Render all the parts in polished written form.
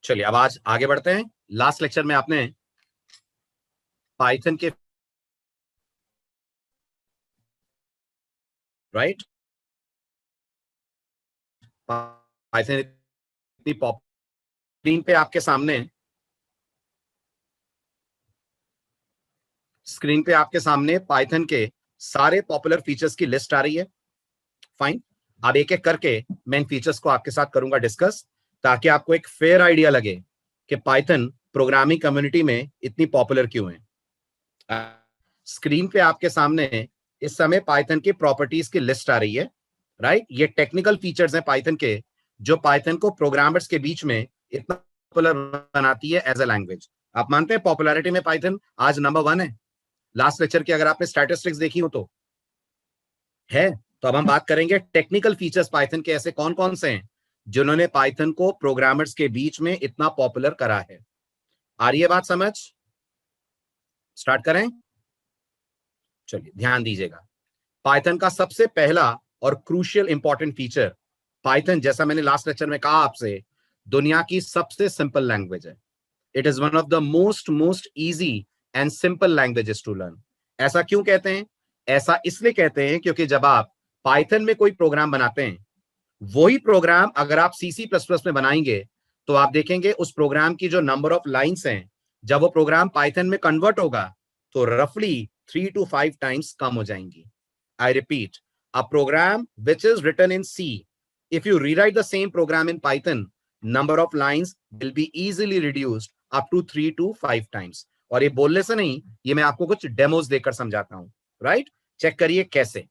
चलिए अब आज आगे बढ़ते हैं। लास्ट लेक्चर में आपने पाइथन के राइट पाइथन इतनी स्क्रीन पे आपके सामने पाइथन के सारे पॉपुलर फीचर्स की लिस्ट आ रही है। फाइन, अब एक एक करके मैं इन फीचर्स को आपके साथ करूंगा डिस्कस, ताकि आपको एक फेयर आइडिया लगे कि पाइथन प्रोग्रामिंग कम्युनिटी में इतनी पॉपुलर क्यों है। स्क्रीन पे आपके सामने इस समय पाइथन की प्रॉपर्टीज की लिस्ट आ रही है। राइट, ये टेक्निकल फीचर्स हैं पाइथन के, जो पाइथन को प्रोग्रामर्स के बीच में इतना पॉपुलर बनाती है एज अ लैंग्वेज। आप मानते हैं पॉपुलैरिटी में पाइथन आज नंबर 1 है? लास्ट लेक्चर की अगर आपने स्टैटिस्टिक्स देखी हो तो है। तो अब हम बात करेंगे टेक्निकल फीचर्स पाइथन के, ऐसे कौन कौन से हैं जिन्होंने पाइथन को प्रोग्रामर्स के बीच में इतना पॉपुलर करा है। आ रही है बात समझ? स्टार्ट करें। चलिए ध्यान दीजिएगा। पाइथन का सबसे पहला और क्रूशियल इंपॉर्टेंट फीचर, पाइथन जैसा मैंने लास्ट लेक्चर में कहा आपसे, दुनिया की सबसे सिंपल लैंग्वेज है। It is one of the most easy and simple languages to learn. ऐसा क्यों कहते हैं? ऐसा इसलिए कहते हैं क्योंकि जब आप पाइथन में कोई प्रोग्राम बनाते हैं, वही प्रोग्राम अगर आप सी प्लस प्लस में बनाएंगे तो आप देखेंगे उस प्रोग्राम की जो नंबर ऑफ लाइन्स हैं, जब वो प्रोग्राम पाइथन में कन्वर्ट होगा तो रफली 3 to 5 टाइम्स कम हो जाएंगी। I repeat, a program which is written in C, if you rewrite the same program in Python, number of lines will be easily reduced up to 3 to 5 times. और ये बोलने से नहीं, ये मैं आपको कुछ डेमोज देकर समझाता हूं। राइट, चेक करिए कैसे।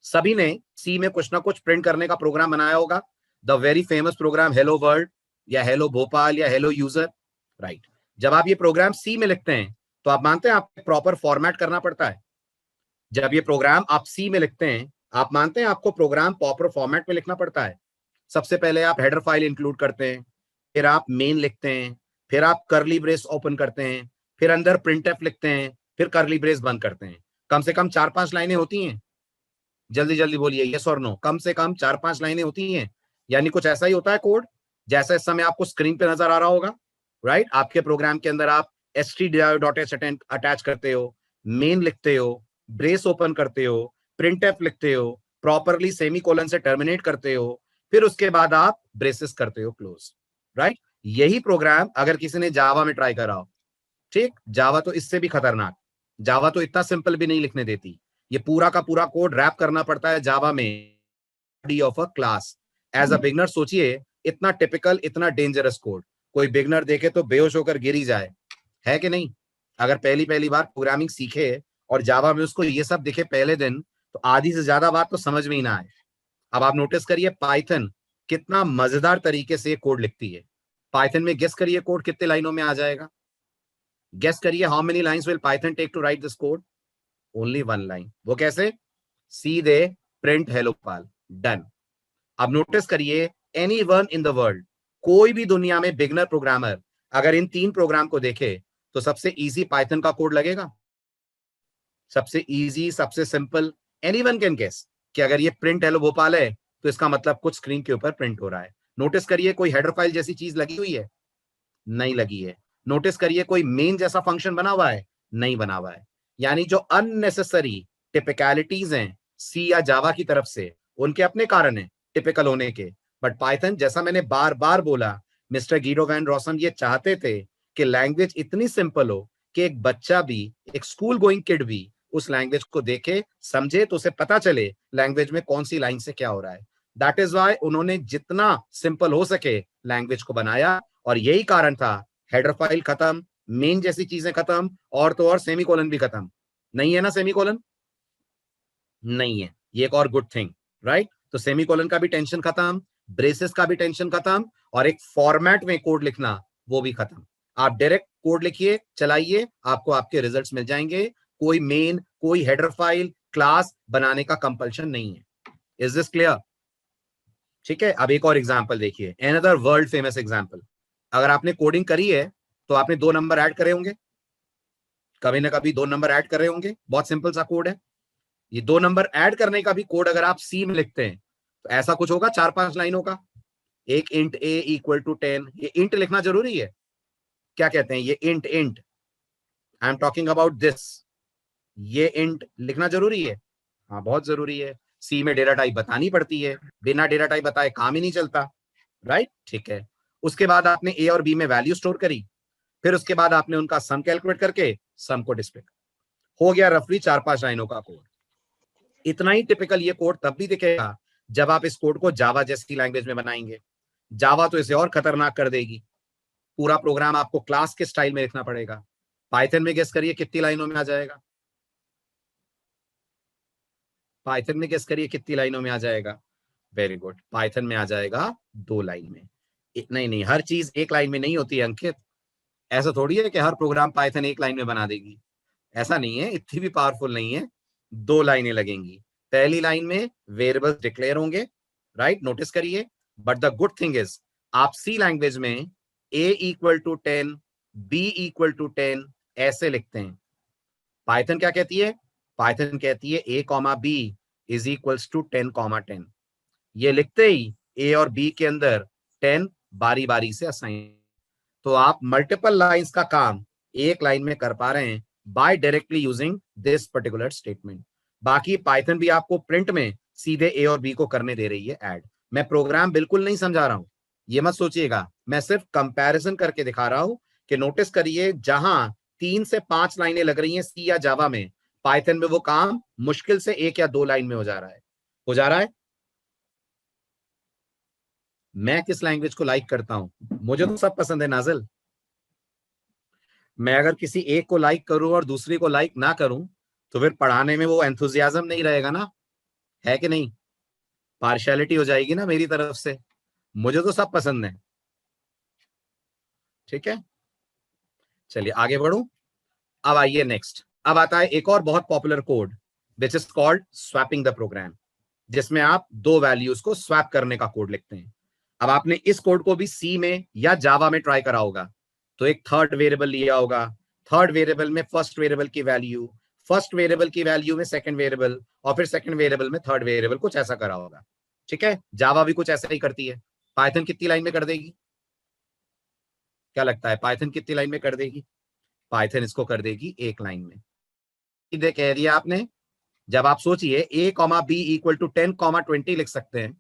सभी ने सी में कुछ ना कुछ प्रिंट करने का प्रोग्राम बनाया होगा। The very famous program hello world या हेलो भोपाल या हेलो यूजर। राइट, जब आप ये प्रोग्राम सी में लिखते हैं तो आप मानते हैं आपको प्रॉपर फॉर्मेट करना पड़ता है। जब ये प्रोग्राम आप सी में लिखते हैं, आप मानते हैं आपको प्रोग्राम प्रॉपर फॉर्मेट में लिखना पड़ता है। सबसे पहले आप हेडर फाइल इंक्लूड करते हैं, फिर आप मेन लिखते हैं, फिर आप कर्ली ब्रेस ओपन करते हैं, फिर अंदर प्रिंटफ लिखते हैं, फिर कर्ली ब्रेस बंद करते हैं। कम से कम 4-5 लाइनें होती हैं। जल्दी जल्दी बोलिए यस और नो। कम से कम 4-5 लाइनें होती हैं। यानी कुछ ऐसा ही होता है कोड जैसा इस समय आपको स्क्रीन पे नजर आ रहा होगा। राइट, आपके प्रोग्राम के अंदर आप stdio.h अटैच करते हो, मेन लिखते हो, ब्रेस ओपन करते हो, प्रिंटफ लिखते हो, प्रॉपरली सेमीकोलन से टर्मिनेट करते हो, फिर उसके बाद आप ब्रेसेस करते हो क्लोज। राइट, यही प्रोग्राम अगर किसी ने जावा में ट्राई करा हो, ठीक, जावा तो इससे भी खतरनाक। जावा तो इतना सिंपल भी नहीं लिखने देती। ये पूरा का पूरा कोड रैप करना पड़ता है जावा में of a class. As a beginner सोचिए, इतना टिपिकल, इतना डेंजरस कोड कोई बिगनर देखे तो बेहोश होकर गिर ही जाए, है कि नहीं? अगर पहली पहली बार प्रोग्रामिंग सीखे और जावा में उसको ये सब दिखे पहले दिन, तो आधी से ज्यादा बात तो समझ में ही ना आए। अब आप नोटिस करिए पाइथन कितना मजेदार तरीके से कोड लिखती है। पाइथन में गेस करिए कोड कितने लाइनों में आ जाएगा? गेस करिए, how many lines will Python take to write this code? Only 1 line. वो कैसे? सीधे प्रिंट हेलो पाल, डन। अब नोटिस करिए, any one in the world, कोई भी दुनिया में बिगनर प्रोग्रामर अगर इन 3 प्रोग्राम को देखे तो सबसे इजी पाइथन का कोड लगेगा। सबसे इजी, सबसे सिंपल। एनीवन कैन गेस कि अगर ये प्रिंट हेलो भोपाल है तो इसका मतलब कुछ स्क्रीन के ऊपर प्रिंट हो रहा है। नोटिस करिए कोई हेडर फाइल जैसी चीज लगी हुई है? नहीं लगी है। नोटिस करिए कोई मेन जैसा फंक्शन बना हुआ है? नहीं बना हुआ है। यानी जो अननेसेसरी टिपिकलिटीज हैं सी या जावा की तरफ से, उनके अपने कारण हैं टिपिकल होने के। बट पाइथन, जैसा मैंने बार बार बोला, मिस्टर गीडो वैन रॉसम ये चाहते थे कि लैंग्वेज इतनी सिंपल हो कि एक बच्चा भी, एक स्कूल गोइंग किड भी उस लैंग्वेज को देखे, समझे, तो उसे पता चले लैंग्वेज में कौन सी लाइन से क्या हो रहा है। दैट इज वाई उन्होंने जितना सिंपल हो सके लैंग्वेज को बनाया। और यही कारण था, हेडर फाइल खत्म, मेन जैसी चीजें खत्म, और तो और सेमीकोलन भी खत्म। नहीं है ना सेमीकोलन? नहीं है, ये एक और गुड थिंग। राइट, तो सेमीकोलन का भी टेंशन खत्म, ब्रेसेस का भी टेंशन खत्म, और एक फॉर्मेट में कोड लिखना वो भी खत्म। आप डायरेक्ट कोड लिखिए, चलाइए, आपको आपके रिजल्ट्स मिल जाएंगे। कोई मेन, कोई हेडर फाइल, क्लास बनाने का कंपल्शन नहीं है। Is this clear? ठीक है, अब एक और एग्जांपल देखिए, अनदर वर्ल्ड फेमस एग्जांपल। अगर आपने कोडिंग करी है तो आपने 2 नंबर ऐड करे होंगे, कभी ना कभी 2 नंबर ऐड कर रहे होंगे। बहुत सिंपल सा कोड है। ये 2 नंबर ऐड करने का भी कोड अगर आप सी में लिखते हैं तो ऐसा कुछ होगा 4-5 लाइनों का? एक इंट a इक्वल टू 10, ये इंट लिखना जरूरी है? क्या कहते हैं ये int? I am talking about this, ये इंट लिखना जरूरी है? हाँ बहुत जरूरी है। सी में डेटा टाइप बतानी पड़ती है, बिना डेटा टाइप बताए काम ही नहीं चलता, राइट? ठीक है। उसके बाद आपने ए और बी में वैल्यू स्टोर करी, फिर उसके बाद आपने उनका सम कैलकुलेट करके सम को डिस्प्ले, हो गया रफली 4-5 लाइनों का कोड। इतना ही टिपिकल ये कोड तब भी दिखेगा जब आप इस कोड को जावा जैसी लैंग्वेज में बनाएंगे। जावा तो इसे और खतरनाक कर देगी, पूरा प्रोग्राम आपको क्लास के स्टाइल में लिखना पड़ेगा। पाइथन में गेस करिए कितनी लाइनों में आ जाएगा? पाइथन में गेस करिए कितनी लाइनों में आ जाएगा? वेरी गुड, पाइथन में आ जाएगा 2 लाइन में। नहीं नहीं, हर चीज एक लाइन में नहीं होती है अंकित। ऐसा थोड़ी है कि हर प्रोग्राम पाइथन एक लाइन में बना देगी, ऐसा नहीं है, इतनी भी पावरफुल नहीं है। 2 लाइनें लगेंगी। पहली लाइन में वेरिएबल्स डिक्लेयर होंगे, राइट? नोटिस करिए। But the good thing is आप सी लैंग्वेज में a equal to 10, b equal to 10 ऐसे लिखते हैं। पाइथन क्या कहती है? पाइथन कहती है a comma b is equals to 10 comma 10। ये लिखते ही a और b के अंदर 10 बारी बारी से असाइन, तो आप मल्टीपल लाइंस का काम एक लाइन में कर पा रहे हैं by directly using this particular statement. बाकी पाइथन भी आपको प्रिंट में सीधे ए और बी को करने दे रही है ऐड। मैं प्रोग्राम बिल्कुल नहीं समझा रहा हूं, ये मत सोचिएगा, मैं सिर्फ कंपैरिजन करके दिखा रहा हूं कि नोटिस करिए जहां 3 से 5 लाइनें लग रही हैं सी या जावा में, पाइथन में वो काम मुश्किल से 1 या 2 लाइन में हो जा रहा है। हो जा रहा है। मैं किस लैंग्वेज को लाइक करता हूं? मुझे तो सब पसंद है नाजिल। मैं अगर किसी एक को लाइक करूं और दूसरी को लाइक ना करूं तो फिर पढ़ाने में वो एंथुजियाज्म नहीं रहेगा ना, है कि नहीं? पार्शियलिटी हो जाएगी ना मेरी तरफ से। मुझे तो सब पसंद है। ठीक है, चलिए आगे बढ़ूं। अब आइए नेक्स्ट, अब आता है एक और बहुत popular code which is called swapping the program, जिसमें आप 2 वैल्यूज को स्वैप करने का कोड लिखते हैं। अब आपने इस कोड को भी सी में या जावा में ट्राई करा होगा, तो एक थर्ड वेरिएबल लिया होगा, थर्ड वेरिएबल में फर्स्ट वेरिएबल की वैल्यू, फर्स्ट वेरिएबल की वैल्यू में सेकंड वेरिएबल, और फिर सेकंड वेरिएबल में थर्ड वेरिएबल, कुछ ऐसा करा होगा। ठीक है, जावा भी कुछ ऐसा ही करती है। पाइथन कितनी लाइन में कर देगी? क्या लगता है पाइथन कितनी लाइन में कर देगी? पाइथन इसको कर देगी 1 लाइन में। सीधे कह दिया आपने। जब आप सोचिए a comma B equal to 10 comma 20 लिख सकते हैं,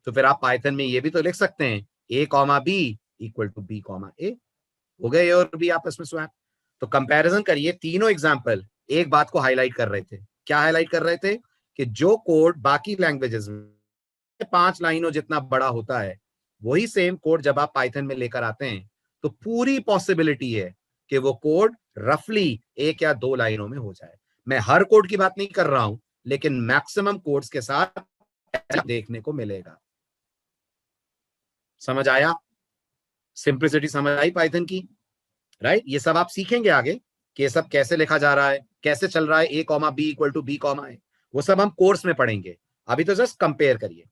तो फिर आप पाइथन में ये भी तो लिख सकते हैं a comma B equal to b comma a. हो गए और भी आपस में स्वैप। तो कंपैरिजन करिए, तीनों एग्जांपल एक बात को हाईलाइट कर रहे थे। क्या हाईलाइट कर रहे थे? कि जो कोड बाकी लैंग्वेजेस में 5 लाइनों जितना बड़ा होता है, वही सेम कोड जब आप पाइथन में लेकर आते हैं तो पूरी पॉसिबिलिटी है कि वो कोड रफली 1 या 2 लाइनों में हो जाए। मैं हर कोड की बात नहीं कर रहा हूं, लेकिन मैक्सिमम कोड्स के साथ देखने को मिलेगा। समझ आया? सिंप्लिसिटी समझ आई पाइथन की, राइट? ये सब आप सीखेंगे आगे कि ये सब कैसे लिखा जा रहा है, कैसे चल रहा है a comma B equal to b comma a, वो सब हम कोर्स में पढ़ेंगे। अभी तो जस्ट कंपेयर करिए।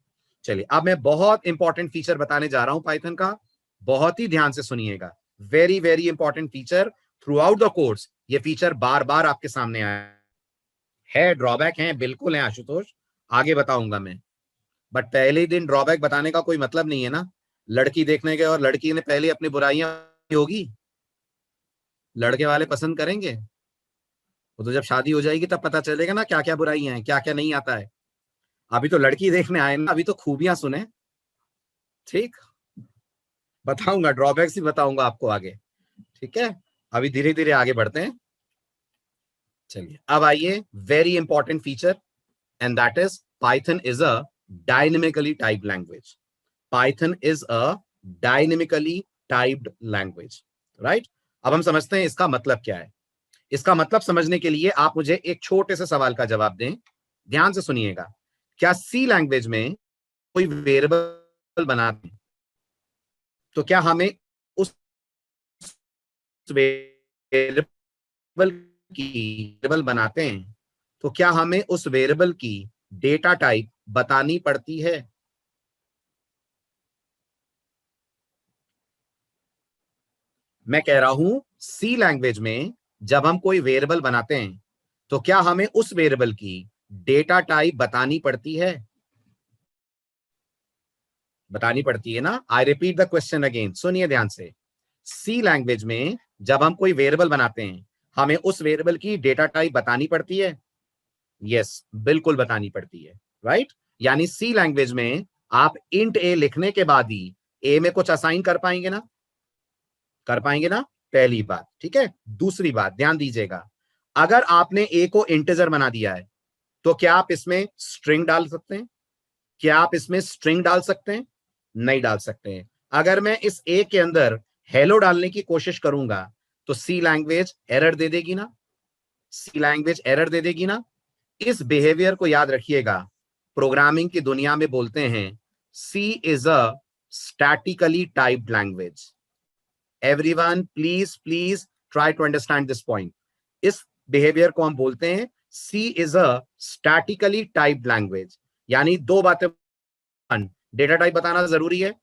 चलिए अब मैं बहुत इंपॉर्टेंट फीचर बताने जा रहा हूं पाइथन का, बहुत ही ध्यान से सुनिएगा। Very very important feature through out the course. ये फीचर बार बार आपके सामने आया है। ड्रॉबैक है, बिल्कुल है आशुतोष, आगे बताऊंगा मैं। बट पहले ही दिन ड्रॉबैक बताने का कोई मतलब नहीं है ना। लड़की देखने गए और लड़की ने पहले अपनी बुराइयां होगी, लड़के वाले पसंद करेंगे? वो तो जब शादी हो जाएगी तब पता चलेगा ना क्या क्या बुराइयां हैं, क्या क्या नहीं आता है। अभी तो लड़की देखने आए ना, अभी तो खूबियां सुने। ठीक, बताऊंगा, ड्रॉबैक्स ही बताऊंगा आपको आगे। ठीक है, अभी धीरे धीरे आगे बढ़ते हैं। चलिए अब आइए very important feature, and that is Python is a dynamically typed language. Python is a dynamically typed language, right? अब हम समझते हैं इसका मतलब क्या है। इसका मतलब समझने के लिए आप मुझे एक छोटे से सवाल का जवाब दें। ध्यान से सुनिएगा। क्या सी लैंग्वेज में कोई वेरिएबल बनाते हैं तो क्या हमें उस वेरिएबल की वेरिएबल बनाते हैं तो क्या हमें उस वेरिएबल की डेटा टाइप बतानी पड़ती है? मैं कह रहा हूं सी लैंग्वेज में जब हम कोई वेरिएबल बनाते हैं तो क्या हमें उस वेरिएबल की डेटा टाइप बतानी पड़ती है? बतानी पड़ती है ना। I repeat the question again, सुनिए ध्यान से। सी लैंग्वेज में जब हम कोई वेरिएबल बनाते हैं, हमें उस वेरिएबल की डेटा टाइप बतानी पड़ती है। यस, बिल्कुल बतानी पड़ती है, राइट। यानी सी लैंग्वेज में आप इंट ए लिखने के बाद ही ए में कुछ असाइन कर पाएंगे ना, कर पाएंगे ना, पहली बात। ठीक है, दूसरी बात ध्यान दीजिएगा, अगर आपने ए को इंटीजर बना दिया है तो क्या आप इसमें स्ट्रिंग डाल सकते हैं? क्या आप इसमें स्ट्रिंग डाल सकते हैं? नहीं डाल सकते हैं। अगर मैं इस ए के अंदर हेलो डालने की कोशिश करूंगा तो सी लैंग्वेज एरर दे देगी ना, सी लैंग्वेज एरर दे देगी ना। इस बिहेवियर को याद रखिएगा। प्रोग्रामिंग की दुनिया में बोलते हैं C is a statically typed language. Everyone please please try to understand this point. इस बिहेवियर को हम बोलते हैं C is a statically typed language. यानी दो बातें, डेटा टाइप बताना जरूरी है,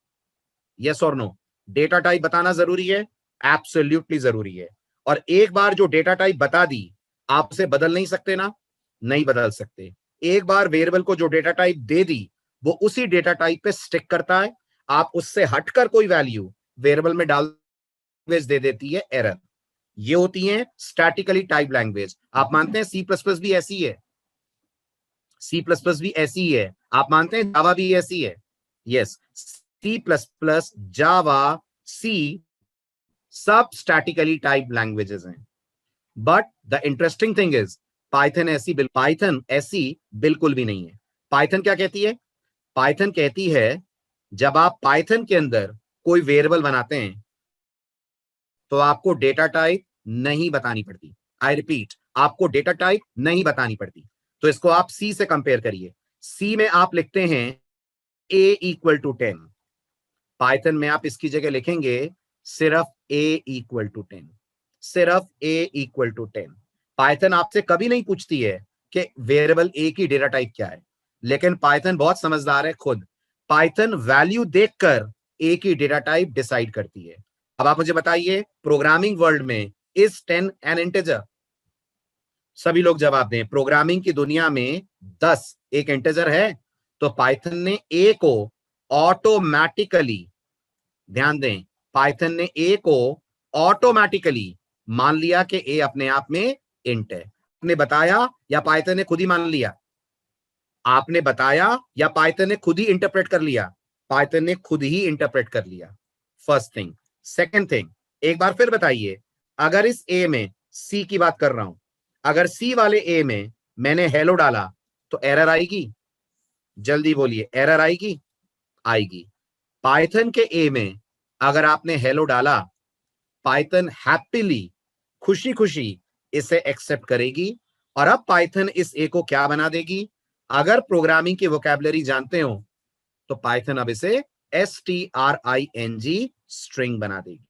यस और नो। डेटा टाइप बताना जरूरी है, एब्सोल्युटली जरूरी है। और एक बार जो डेटा टाइप बता दी, आप उसे बदल नहीं सकते ना, नहीं बदल सकते। एक बार वेरिएबल को जो डेटा टाइप दे दी, वो उसी डेटा टाइप पे स्टिक करता है। आप उससे हटकर कोई वैल्यू वेरिएबल में डाल दे देती है एरर। ये होती है स्टैटिकली टाइप लैंग्वेज। आप मानते हैं सी प्लस प्लस भी ऐसी है? सी प्लस प्लस भी ऐसी ही है। आप मानते हैं जावा भी ऐसी है? यस, सी प्लस प्लस, जावा, सी सब स्टैटिकली टाइप लैंग्वेजेस हैं। But the interesting thing is Python ऐसी बिल्कुल भी नहीं है। पाइथन क्या कहती है? पाइथन कहती है जब आप पाइथन के अंदर कोई वेरिएबल बनाते हैं तो आपको डेटा टाइप नहीं बतानी पड़ती। आई रिपीट, आपको डेटा टाइप नहीं बतानी पड़ती। तो इसको आप सी से कंपेयर करिए। सी में आप लिखते हैं a इक्वल टू 10, पाइथन में आप इसकी जगह लिखेंगे सिर्फ a इक्वल टू 10, सिर्फ a इक्वल टू 10। पाइथन आपसे कभी नहीं पूछती है कि वेरिएबल a की डेटा टाइप क्या है, लेकिन पाइथन बहुत समझदार है खुद। पाइथन वैल्यू देखकर a की डेटा टाइप डिसाइड करती है। अब आप मुझे बताइए, प्रोग्रामिंग वर्ल्ड में इज 10 एन इंटीजर? सभी लोग जवाब दें। प्रोग्रामिंग की दुनिया में 10 एक इंटीजर है? तो पाइथन ने a को ऑटोमेटिकली, ध्यान दें, पाइथन ने ए को ऑटोमेटिकली मान लिया कि ए अपने आप में इंट है। आपने बताया या पाइथन ने खुद ही मान लिया? आपने बताया या पाइथन ने खुद ही इंटरप्रेट कर लिया? पाइथन ने खुद ही इंटरप्रेट कर लिया। First thing. सेकंड थिंग, एक बार फिर बताइए, अगर इस ए में सी की बात कर रहा हूं, अगर सी वाले ए में मैंने हेलो डाला तो एरर आएगी? जल्दी बोलिए, एरर आएगी? आएगी। पाइथन के ए में अगर आपने हेलो डाला, पाइथन हैप्पीली, खुशी खुशी इसे एक्सेप्ट करेगी। और अब पाइथन इस ए को क्या बना देगी? अगर प्रोग्रामिंग की वोकैबुलरी जानते हो तो पाइथन अब इसे string स्ट्रिंग बना देगी।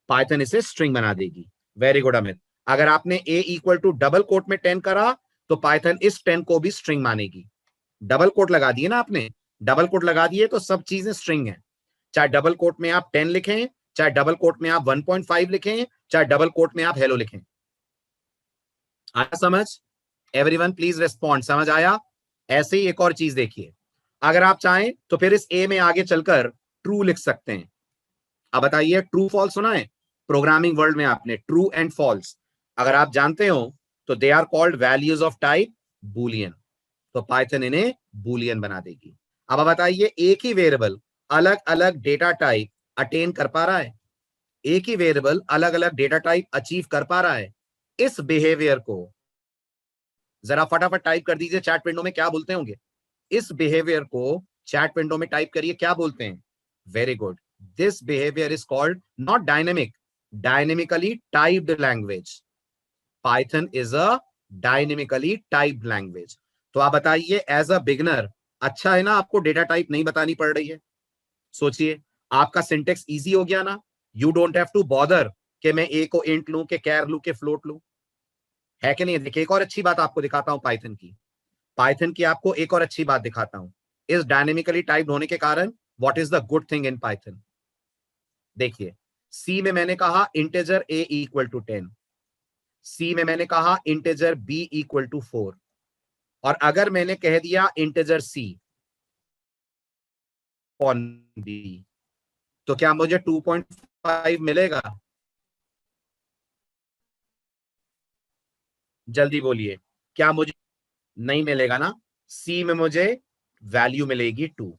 पाइथन इसे स्ट्रिंग बना देगी। Very good Amit. अगर आपने a equal to double quote में 10 करा तो पाइथन इस 10 को भी स्ट्रिंग मानेगी। डबल कोट लगा दिए ना आपने, डबल कोट लगा दिए तो सब चीजें स्ट्रिंग है। चाहे डबल कोट में आप 10 लिखें, चाहे डबल कोट में आप 1.5 लिखें, चाहे डबल कोट में आप हेलो लिखें। आया समझ? एवरीवन प्लीज रेस्पॉन्ड, समझ आया? ऐसे ही एक और चीज देखिए, अगर आप चाहें तो फिर इस ए में आगे चलकर ट्रू लिख सकते हैं। अब बताइए, ट्रू फॉल्स सुना है प्रोग्रामिंग वर्ल्ड में आपने? ट्रू एंड फॉल्स अगर आप जानते हो तो they are called values of type Boolean. तो पाइथन इन्हें बूलियन बना देगी। अब बताइए, एक ही वेरिएबल अलग अलग डेटा टाइप अटेन कर पा रहा है? एक ही वेरिएबल अलग अलग डेटा टाइप अचीव कर पा रहा है? इस बिहेवियर को जरा फटाफट टाइप कर दीजिए चैट विंडो में, क्या बोलते होंगे? इस बिहेवियर को चैट विंडो में टाइप करिए, क्या बोलते हैं? Very good. This behaviour is called not dynamic, dynamically typed language. Python is a dynamically typed language. तो आप बताइए, एज अ बिगनर अच्छा है ना आपको डेटा टाइप नहीं बतानी पड़ रही है? सोचिए, आपका सिंटेक्स इजी हो गया ना। You don't have to bother कि मैं ए को इंट लूं कि कैर लूं कि फ्लोट लूं, है कि नहीं? देखिए, एक और अच्छी बात आपको दिखाता हूं पाइथन की। पाइथन की आपको एक और अच्छी बात दिखाता हूं। इस डायनेमिकली टाइप्ड होने के कारण what is the good thing in Python? देखिए, सी में मैंने कहा इंटेजर ए इक्वल टू 10, सी में मैंने कहा इंटेजर बी इक्वल टू 4, और अगर मैंने कह दिया इंटेजर सी अपॉन बी, तो क्या मुझे 2.5 मिलेगा? जल्दी बोलिए, क्या मुझे नहीं मिलेगा ना? सी में मुझे वैल्यू मिलेगी 2।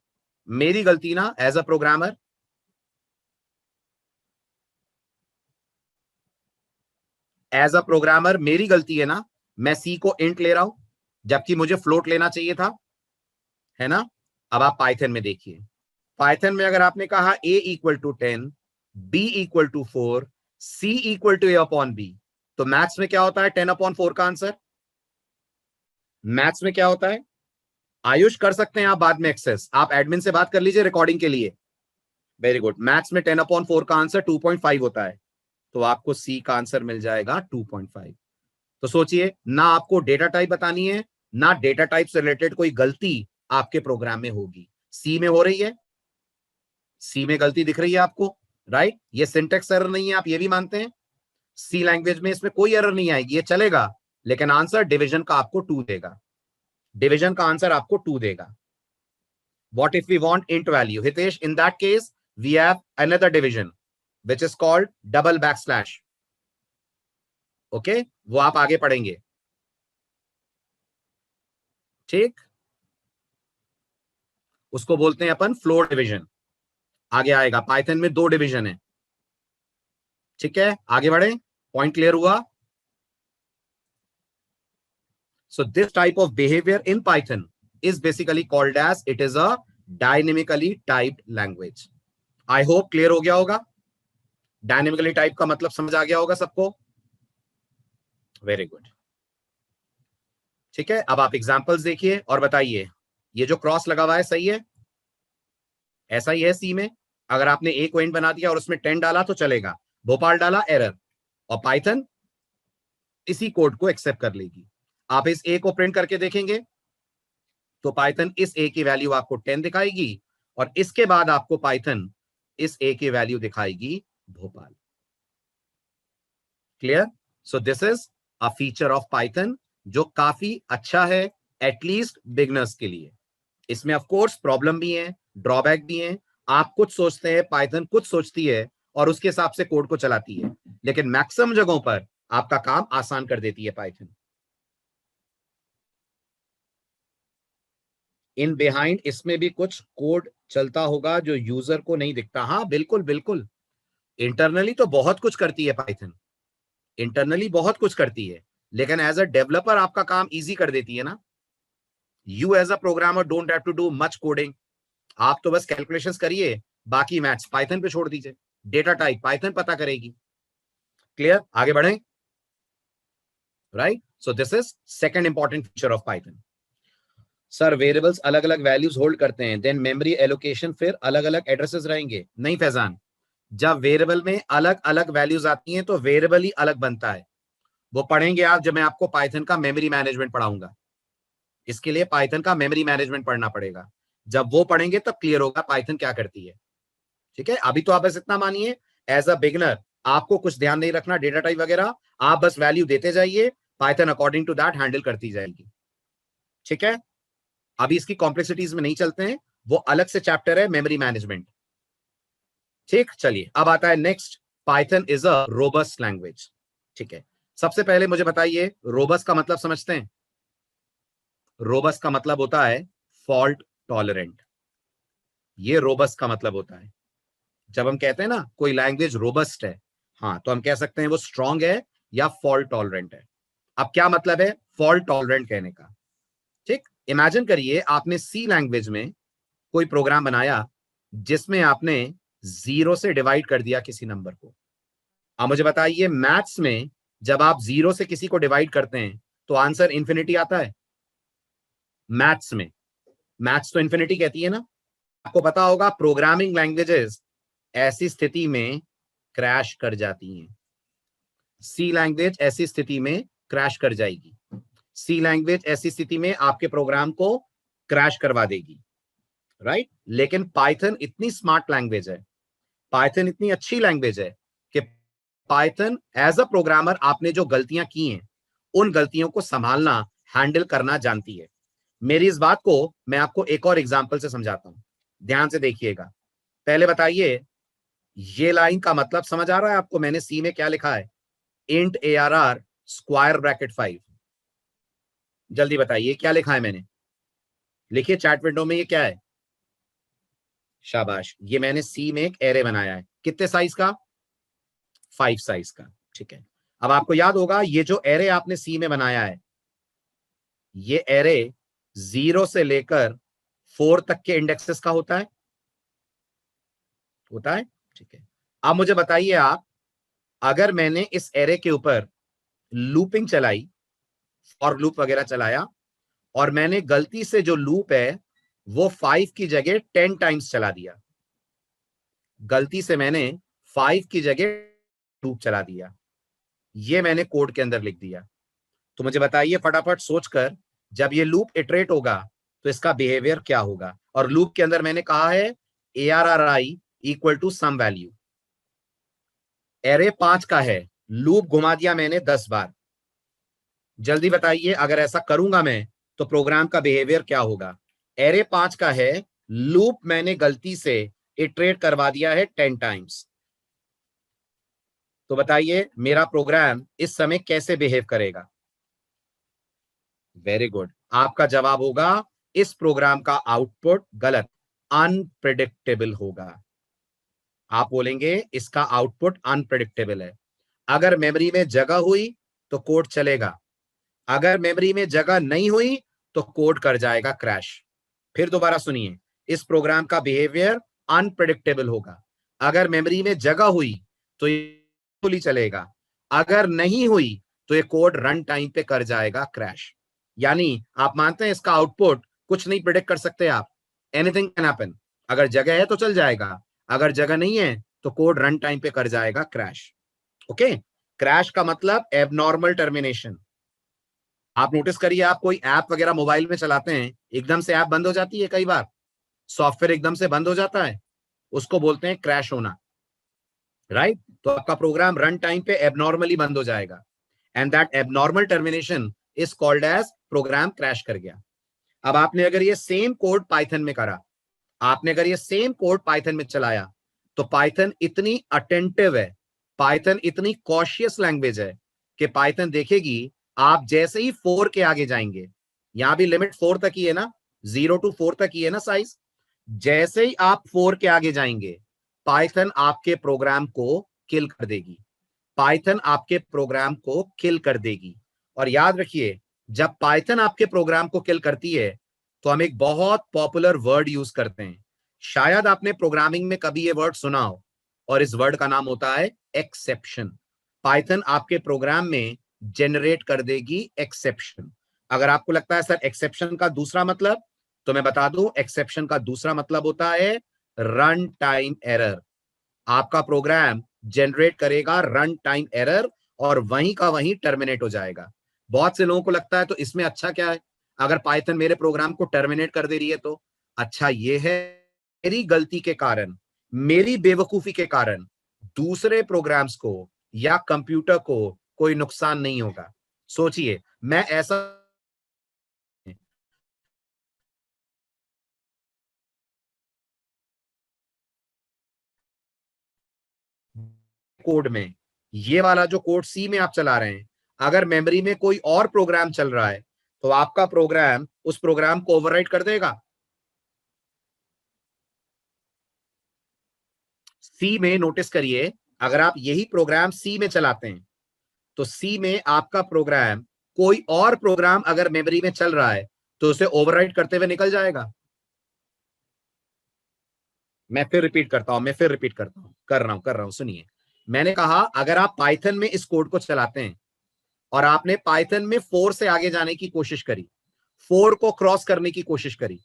मेरी गलती ना as a programmer. As a programmer मेरी गलती है ना, मैं सी को इंट ले रहा हूं जबकि मुझे फ्लोट लेना चाहिए था, है ना? अब आप पाइथन में देखिए, पाइथन में अगर आपने कहा a equal to 10, b equal to 4, c equal to a upon b, तो मैथ्स में क्या होता है 10 अपॉन 4 का आंसर? मैथ्स में क्या होता है? आयुष कर सकते हैं आप बाद में एक्सेस, आप एडमिन से बात कर लीजिए रिकॉर्डिंग के लिए। Very good. मैथ्स में 10 अपॉन 4 का आंसर 2.5 होता है, तो आपको सी का आंसर मिल जाएगा 2.5। तो सोचिए ना, आपको डेटा टाइप बतानी है ना डेटा टाइप से रिलेटेड कोई गलती आपके प्रोग्राम में होगी। सी में हो रही है, सी में गलती दिख रही है आपको, राइट? ये सिंटेक्स एरर नहीं है, आप ये भी मानते हैं? सी लैंग्वेज में इसमें कोई एरर नहीं आएगी, ये चलेगा, लेकिन आंसर डिवीजन का आपको 2 देगा। डिवीजन का आंसर आपको 2 देगा। What if we want int value? Hitesh, in that case, we have another division, which is called double backslash. Okay? वो आप आगे पढ़ेंगे, ठीक? उसको बोलते हैं अपन फ्लोर डिवीजन। आगे आएगा, पाइथन में 2 डिवीजन है, ठीक है? आगे बढ़े, पॉइंट क्लियर हुआ? So this type of behavior in Python is basically called as it is a dynamically typed language. I hope clear हो गया होगा। डायनेमिकली टाइप का मतलब समझ आ गया होगा सबको? वेरी गुड, ठीक है। अब आप एग्जांपल्स देखिए और बताइए, ये जो क्रॉस लगा हुआ है सही है? ऐसा ही है सी में, अगर आपने ए को इंट बना दिया और उसमें 10 डाला तो चलेगा, भोपाल डाला एरर, और पाइथन इसी कोड को एक्सेप्ट कर लेगी। आप इस ए को प्रिंट करके देखेंगे तो पाइथन इस ए की वैल्यू आपको 10 दिखाएगी, और इसके बाद आपको पाइथन इस ए की वैल्यू दिखाएगी Bhopal. Clear? So this is a feature of Python जो काफी अच्छा है, एटलीस्ट बिगनर्स के लिए। इसमें ऑफ कोर्स प्रॉब्लम भी है, ड्रॉबैक भी है। आप कुछ सोचते हैं, पाइथन कुछ सोचती है और उसके हिसाब से कोड को चलाती है, लेकिन मैक्सिमम जगहों पर आपका काम आसान कर देती है पाइथन। इन बिहाइंड इसमें भी कुछ कोड चलता होगा जो यूजर को नहीं दिखता। हाँ बिल्कुल बिल्कुल, इंटरनली तो बहुत कुछ करती है पाइथन, इंटरनली बहुत कुछ करती है, लेकिन एज अ डेवलपर आपका काम इजी कर देती है ना। You as a programmer don't have to do much coding, आप तो बस कैलकुलेशंस करिए, बाकी मैथ्स पाइथन पे छोड़ दीजिए, डेटा टाइप पाइथन पता करेगी। क्लियर? आगे बढ़ें, right? So this is second important feature of Python. Sir variables अलग अलग वैल्यूज होल्ड करते हैं, देन मेमोरी एलोकेशन फिर अलग अलग एड्रेसेस रहेंगे? नहीं फैजान, जब वेरिएबल में अलग अलग वैल्यूज आती हैं तो वेरिएबल ही अलग बनता है। वो पढ़ेंगे आप जब मैं आपको पाइथन का मेमोरी मैनेजमेंट पढ़ाऊंगा। इसके लिए पाइथन का मेमोरी मैनेजमेंट पढ़ना पड़ेगा, जब वो पढ़ेंगे तब क्लियर होगा पाइथन क्या करती है। ठीक है, अभी तो आप बस इतना मानिए, एज अ बिगिनर आपको कुछ ध्यान नहीं रखना डेटा टाइप वगैरह, आप बस वैल्यू देते जाइए, Python according to that handle करती जाएगी। ठीक है, अभी इसकी कॉम्प्लेक्सिटीज में नहीं चलते हैं, वो अलग से चैप्टर है मेमोरी मैनेजमेंट। ठीक, चलिए अब आता है next, Python is a robust language. ठीक है, सबसे पहले मुझे बताइए रोबस्ट का मतलब समझते हैं? रोबस्ट का मतलब होता है फॉल्ट टॉलरेंट, ये रोबस्ट का मतलब होता है। जब हम कहते हैं ना कोई लैंग्वेज रोबस्ट है, हाँ तो हम कह सकते हैं वो स्ट्रांग है या फॉल्ट टॉलरेंट है। अब क्या मतलब है फॉल्ट टॉलरेंट कहने का? ठीक, इमेजिन करिए आपने सी लैंग्वेज में कोई प्रोग्राम बनाया जिसमें आपने 0 से डिवाइड कर दिया किसी नंबर को। अब मुझे बताइए मैथ्स में जब आप 0 से किसी को डिवाइड करते हैं तो आंसर इंफिनिटी आता है? मैथ्स में, मैथ्स तो इंफिनिटी कहती है ना। आपको पता होगा प्रोग्रामिंग लैंग्वेजेस ऐसी स्थिति में क्रैश कर जाती हैं, सी लैंग्वेज ऐसी स्थिति में क्रैश कर जाएगी, सी लैंग्वेज ऐसी स्थिति में आपके प्रोग्राम को क्रैश करवा देगी, राइट? लेकिन पाइथन इतनी स्मार्ट लैंग्वेज है, पाइथन इतनी अच्छी लैंग्वेज है कि पाइथन एज अ प्रोग्रामर आपने जो गलतियां की हैं उन गलतियों को संभालना, हैंडल करना जानती है। मेरी इस बात को मैं आपको एक और एग्जांपल से समझाता हूं। ध्यान से देखिएगा। पहले बताइए, ये लाइन का मतलब समझ आ रहा है आपको? मैंने सी में क्या लिखा है? Int ARR square bracket 5। जल्दी बताइए क्या लिखा है मैंने? लिखिए चैट विंडो में, ये क्या है? शाबाश, ये मैंने सी में एक एरे बनाया है। कितने साइज का? 5 साइज का। ठीक है, अब आपको याद होगा ये जो एरे आपने सी में बनाया है, ये एरे 0 से लेकर 4 तक के इंडेक्सेस का होता है। होता है, ठीक है। अब मुझे बताइए आप, अगर मैंने इस एरे के ऊपर लूपिंग चलाई, फॉर लूप वगैरह चलाया, और मैंने गलती से जो लूप है वो 5 की जगह 10 टाइम्स चला दिया, गलती से मैंने 5 की जगह लूप चला दिया, ये मैंने कोड के अंदर लिख दिया, तो मुझे बताइए फटाफट सोचकर, जब ये लूप इटरेट होगा तो इसका बिहेवियर क्या होगा? और लूप के अंदर मैंने कहा है ARRI equal to some value. Array 5 का है, लूप घुमा दिया मैंने 10 बार। जल्दी बताइए, अगर ऐसा करूंगा मैं तो प्रोग्राम का बिहेवियर क्या होगा? एरे 5 का है, लूप मैंने गलती से इटरेट करवा दिया है 10 टाइम्स, तो बताइए मेरा प्रोग्राम इस समय कैसे बिहेव करेगा? वेरी गुड, आपका जवाब होगा इस प्रोग्राम का आउटपुट गलत, अनप्रिडिक्टेबल होगा। आप बोलेंगे इसका आउटपुट अनप्रिडिक्टेबल है। अगर मेमोरी में जगह हुई तो कोड चलेगा, अगर मेमोरी में जगह नहीं हुई तो कोड कर जाएगा क्रैश। फिर दोबारा सुनिए, इस प्रोग्राम का बिहेवियर अनप्रिडिक्टेबल होगा। अगर मेमोरी में जगह हुई तो ये चलेगा, अगर नहीं हुई तो ये कोड रन टाइम पे कर जाएगा क्रैश। यानी आप मानते हैं इसका आउटपुट कुछ नहीं प्रिडिक्ट कर सकते आप, एनीथिंग कैन हैपन। अगर जगह है तो चल जाएगा, अगर जगह नहीं है तो कोड रन टाइम पे कर जाएगा क्रैश। ओके, क्रैश का मतलब एबनॉर्मल टर्मिनेशन। आप नोटिस करिए, आप कोई ऐप वगैरह मोबाइल में चलाते हैं, एकदम से ऐप बंद हो जाती है, कई बार सॉफ्टवेयर एकदम से बंद हो जाता है, उसको बोलते हैं क्रैश होना, राइट? तो आपका प्रोग्राम रन टाइम पे एबनॉर्मली बंद हो जाएगा, and that abnormal termination is called as program crash कर गया। अब आपने अगर ये सेम कोड पाइथन में करा, आपने अगर ये सेम कोड पाइथन में चलाया, तो पाइथन इतनी अटेंटिव है, पाइथन इतनी कॉशियस लैंग्वेज है कि पाइथन देखेगी आप जैसे ही 4 के आगे जाएंगे, यहां भी लिमिट 4 तक ही है ना, 0 to 4 तक ही है ना साइज, जैसे ही आप 4 के आगे जाएंगे पाइथन आपके प्रोग्राम को किल कर देगी, पाइथन आपके प्रोग्राम को किल कर देगी। और याद रखिए, जब पाइथन आपके प्रोग्राम को किल करती है तो हम एक बहुत पॉपुलर वर्ड यूज करते हैं, शायद आपने प्रोग्रामिंग में कभी ये वर्ड सुना हो, और इस वर्ड का नाम होता है एक्सेप्शन। पाइथन आपके प्रोग्राम में जनरेट कर देगी एक्सेप्शन। अगर आपको लगता है सर एक्सेप्शन का दूसरा मतलब, तो मैं बता दूं, एक्सेप्शन का दूसरा मतलब होता है रन टाइम एरर। आपका प्रोग्राम जनरेट करेगा रन टाइम एरर और वहीं का वहीं टर्मिनेट हो जाएगा। बहुत से लोगों को लगता है तो इसमें अच्छा क्या है, अगर पाइथन मेरे प्रोग्राम को टर्मिनेट कर दे रही है तो अच्छा ये है, मेरी गलती के कारण, मेरी बेवकूफी के कारण दूसरे प्रोग्राम्स को या कंप्यूटर को कोई नुकसान नहीं होगा। सोचिए, मैं ऐसा कोड में, ये वाला जो कोड सी में आप चला रहे हैं, अगर मेमोरी में कोई और प्रोग्राम चल रहा है तो आपका प्रोग्राम उस प्रोग्राम को ओवरराइट कर देगा। सी में नोटिस करिए, अगर आप यही प्रोग्राम सी में चलाते हैं तो सी में आपका प्रोग्राम कोई और प्रोग्राम अगर मेमोरी में चल रहा है तो उसे ओवरराइट करते हुए निकल जाएगा। मैं फिर रिपीट करता हूं, कर रहा हूं, सुनिए। मैंने कहा अगर आप पाइथन में इस कोड को चलाते हैं और आपने पाइथन में 4 से आगे जाने की कोशिश करी, 4 को क्रॉस करने की कोशिश करी,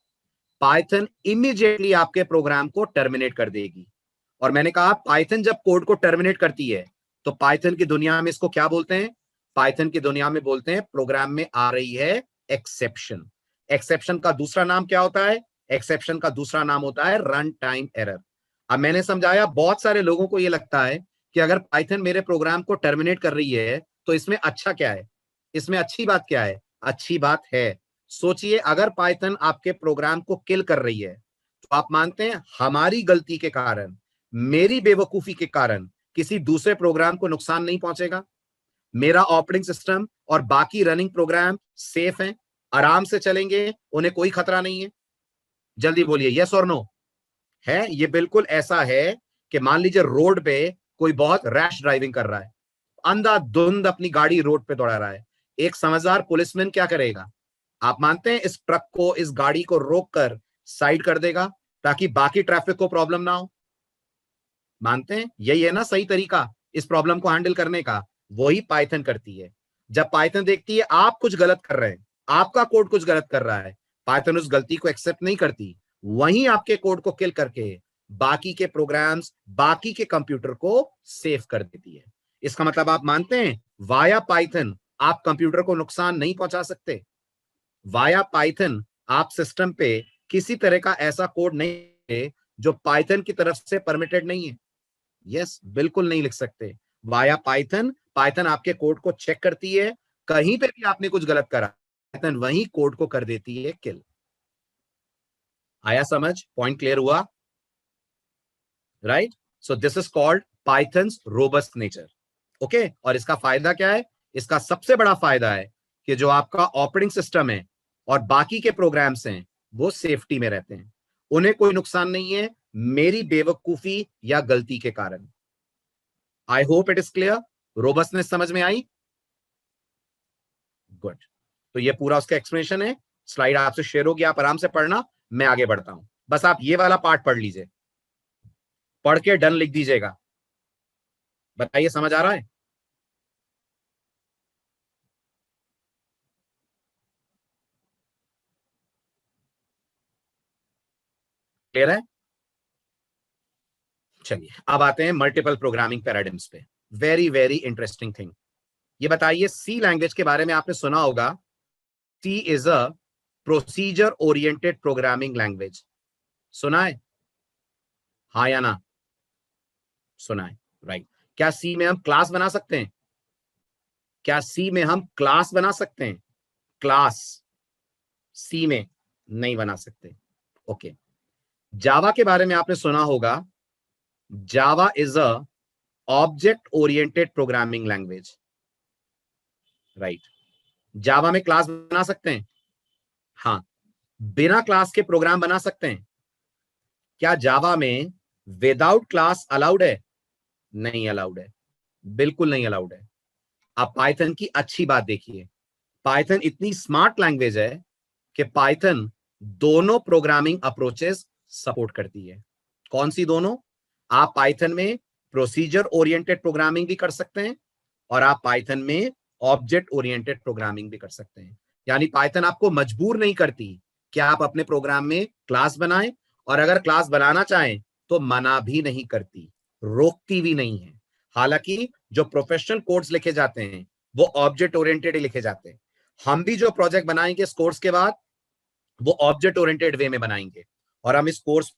पाइथन इमीडिएटली आपके प्रोग्राम को टर्मिनेट कर देगी। और मैंने कहा पाइथन जब कोड को टर्मिनेट करती है तो पाइथन की दुनिया में इसको क्या बोलते हैं? पाइथन की दुनिया में बोलते हैं प्रोग्राम में आ रही है एक्सेप्शन। एक्सेप्शन का दूसरा नाम क्या होता है? एक्सेप्शन का दूसरा नाम होता है रन टाइम एरर। अब मैंने समझाया, बहुत सारे लोगों को यह लगता है कि अगर पाइथन मेरे प्रोग्राम को टर्मिनेट कर रही है तो इसमें अच्छा क्या है, इसमें अच्छी बात क्या है? अच्छी बात है। सोचिए, अगर पाइथन आपके प्रोग्राम को किल कर रही है तो आप मानते हैं हमारी गलती के कारण, मेरी बेवकूफी के कारण किसी दूसरे प्रोग्राम को नुकसान नहीं पहुंचेगा? मेरा ऑपरेटिंग सिस्टम और बाकी रनिंग प्रोग्राम सेफ हैं, आराम से चलेंगे, उन्हें कोई खतरा नहीं है? जल्दी बोलिए यस और नो। है, ये बिल्कुल ऐसा है कि मान लीजिए रोड पे कोई बहुत रैश ड्राइविंग कर रहा है, अंधाधुंध अपनी गाड़ी रोड पे दौड़ा रहा है, एक समझदार पुलिसमैन क्या करेगा? आप मानते हैं इस ट्रक को, इस गाड़ी को रोक कर साइड कर देगा ताकि बाकी ट्रैफिक को प्रॉब्लम ना हो? मानते हैं यही है ना सही तरीका इस प्रॉब्लम को हैंडल करने का? वही पाइथन करती है। जब पाइथन देखती है आप कुछ गलत कर रहे हैं, आपका कोड कुछ गलत कर रहा है, पाइथन उस गलती को एक्सेप्ट नहीं करती, वहीं आपके कोड को किल करके बाकी के प्रोग्राम्स, बाकी के कंप्यूटर को सेव कर देती है। इसका मतलब आप मानते हैं वाया पाइथन आप कंप्यूटर को नुकसान नहीं पहुंचा सकते? वाया पाइथन आप सिस्टम पे किसी तरह का ऐसा कोड नहीं है जो पाइथन की तरफ से परमिटेड नहीं है। यस, बिल्कुल नहीं लिख सकते। वाया पाइथन, पाइथन आपके कोड को चेक करती है, कहीं पे भी आपने कुछ गलत करा, पाइथन वही कोड को कर देती है किल। आया समझ? पॉइंट क्लियर हुआ? Right? So this is called pythons robust nature. Okay, और इसका फायदा क्या है? इसका सबसे बड़ा फायदा है कि जो आपका ऑपरेटिंग सिस्टम है और बाकी के प्रोग्राम्स हैं वो सेफ्टी में रहते हैं, उन्हें कोई नुकसान नहीं है मेरी बेवकूफी या गलती के कारण। I hope it is clear. Robustness समझ में आई? गुड। तो ये पूरा उसका एक्सप्लेनेशन है, स्लाइड आपसे शेयर होगी, आप आराम से पढ़ना, मैं आगे बढ़ता हूं। बस आप ये वाला पार्ट पढ़ लीजिए, पढ़ के डन लिख दीजिएगा। बताइए समझ आ रहा है? क्लियर है? चलिए अब आते हैं मल्टीपल प्रोग्रामिंग पैराडिम्स पे। Very very interesting thing. ये बताइए सी लैंग्वेज के बारे में आपने सुना होगा, C is a procedure oriented programming language. सुना है? हाँ या ना? सुना है, राइट। क्या सी में हम क्लास बना सकते हैं? क्या सी में हम क्लास बना सकते हैं? क्लास सी में नहीं बना सकते। ओके। जावा के बारे में आपने सुना होगा, Java is a object oriented programming language, right. Java में क्लास बना सकते हैं? हाँ। बिना क्लास के प्रोग्राम बना सकते हैं? क्या जावा में विदाउट क्लास अलाउड है? नहीं अलाउड है, बिल्कुल नहीं अलाउड है। आप पाइथन की अच्छी बात देखिए, पाइथन इतनी स्मार्ट लैंग्वेज है कि पाइथन दोनों प्रोग्रामिंग अप्रोचेस सपोर्ट करती है। कौन सी दोनों? आप पाइथन में प्रोसीजर ओरिएंटेड प्रोग्रामिंग भी कर सकते हैं और आप पाइथन में ऑब्जेक्ट ओरिएंटेड प्रोग्रामिंग भी कर सकते हैं। यानी पाइथन आपको मजबूर नहीं करती कि आप अपने प्रोग्राम में क्लास बनाएं, और अगर क्लास बनाना चाहें तो मना भी नहीं करती, रोकती भी नहीं है। हालांकि जो प्रोफेशनल कोड्स लिखे जाते हैं वो ऑब्जेक्ट ओरिएंटेड ही लिखे जाते हैं। हम भी जो प्रोजेक्ट बनाएंगे इस कोर्स के बाद वो ऑब्जेक्ट ओरिएंटेड वे में बनाएंगे, और हम इस कोर्स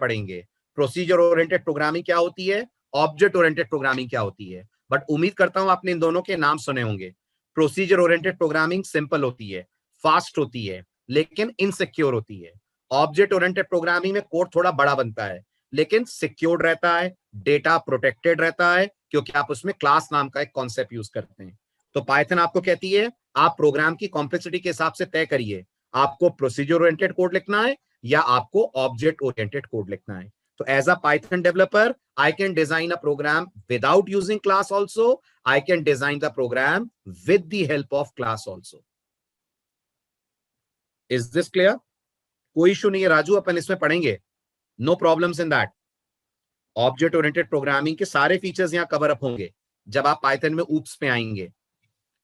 पढ़ेंगे प्रोसीजर ओरिएंटेड प्रोग्रामिंग क्या होती है, ऑब्जेक्ट ओरिएंटेड प्रोग्रामिंग क्या होती है। बट उम्मीद करता हूं आपने इन दोनों के नाम सुने होंगे। प्रोसीजर ओरिएंटेड प्रोग्रामिंग सिंपल होती है, फास्ट होती है, लेकिन इनसिक्योर होती है। ऑब्जेक्ट ओरिएंटेड प्रोग्रामिंग में कोड थोड़ा बड़ा बनता है लेकिन सिक्योर्ड रहता है, डेटा प्रोटेक्टेड रहता है, क्योंकि आप उसमें क्लास नाम का एक कॉन्सेप्ट यूज करते हैं। तो पाइथन आपको कहती है आप प्रोग्राम की कॉम्प्लेक्सिटी के हिसाब से तय करिए, आपको प्रोसीजर ओरिएंटेड कोड लिखना है या आपको ऑब्जेक्ट ओरिएंटेड कोड लिखना है। तो as a Python developer I can design a program without using class also. I can design the program with the help of class also. Is this clear? कोई issue नहीं है राजू, अपन इसमें पढ़ेंगे, no problems in that. Object oriented programming के सारे features यहां cover up होंगे जब आप पाइथन में ऊप्स पे आएंगे,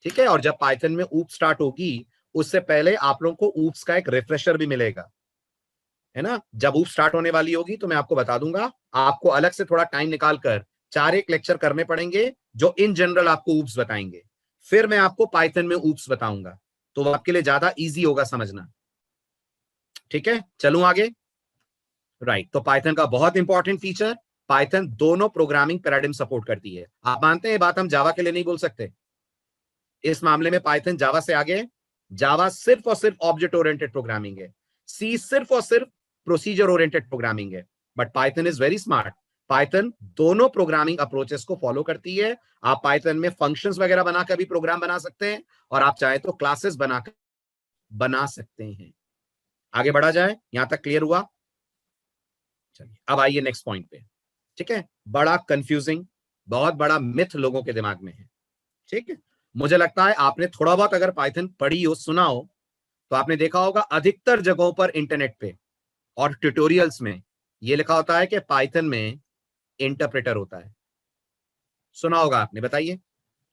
ठीक है? और जब पाइथन में ऊप स्टार्ट होगी उससे पहले आप लोगों को ऊप्स का एक रिफ्रेशर भी मिलेगा, है ना? जब ऊप स्टार्ट होने वाली होगी तो मैं आपको बता दूंगा, आपको अलग से थोड़ा टाइम निकालकर 4 लेक्चर करने पड़ेंगे जो इन जनरल आपको ऊप्स बताएंगे, फिर मैं आपको पाइथन में ऊप्स बताऊंगा, तो वो आपके लिए ज्यादा इजी होगा समझना। ठीक है, चलूं आगे। राइट, तो पाइथन का बहुत इंपॉर्टेंट फीचर, पाइथन दोनों प्रोग्रामिंग पैराडिम सपोर्ट करती है। आप मानते हैं बात हम जावा के लिए नहीं बोल सकते? इस मामले में पाइथन जावा से आगे है। जावा सिर्फ और सिर्फ ऑब्जेक्ट ओरिएंटेड प्रोग्रामिंग है, सी सिर्फ और सिर्फ प्रोसीजर ओरिएंटेड प्रोग्रामिंग है, but Python is very smart. Python दोनों प्रोग्रामिंग अप्रोचेस को फॉलो करती है। आप पाइथन में फंक्शंस वगैरह बनाकर भी प्रोग्राम बना सकते हैं, और आप चाहे तो क्लासेस बनाकर बना सकते हैं। आगे बढ़ा जाए, यहां तक क्लियर हुआ? चलिए अब आइए नेक्स्ट पॉइंट पे। ठीक है, बड़ा कंफ्यूजिंग, बहुत बड़ा मिथ लोगों के दिमाग में है। ठीक है, मुझे लगता है आपने थोड़ा बहुत अगर पाइथन पढ़ी हो, सुना हो, तो आपने देखा होगा अधिकतर जगहों पर इंटरनेट पे और ट्यूटोरियल्स में ये लिखा होता है कि पाइथन में इंटरप्रेटर होता है। सुना होगा आपने, बताइए,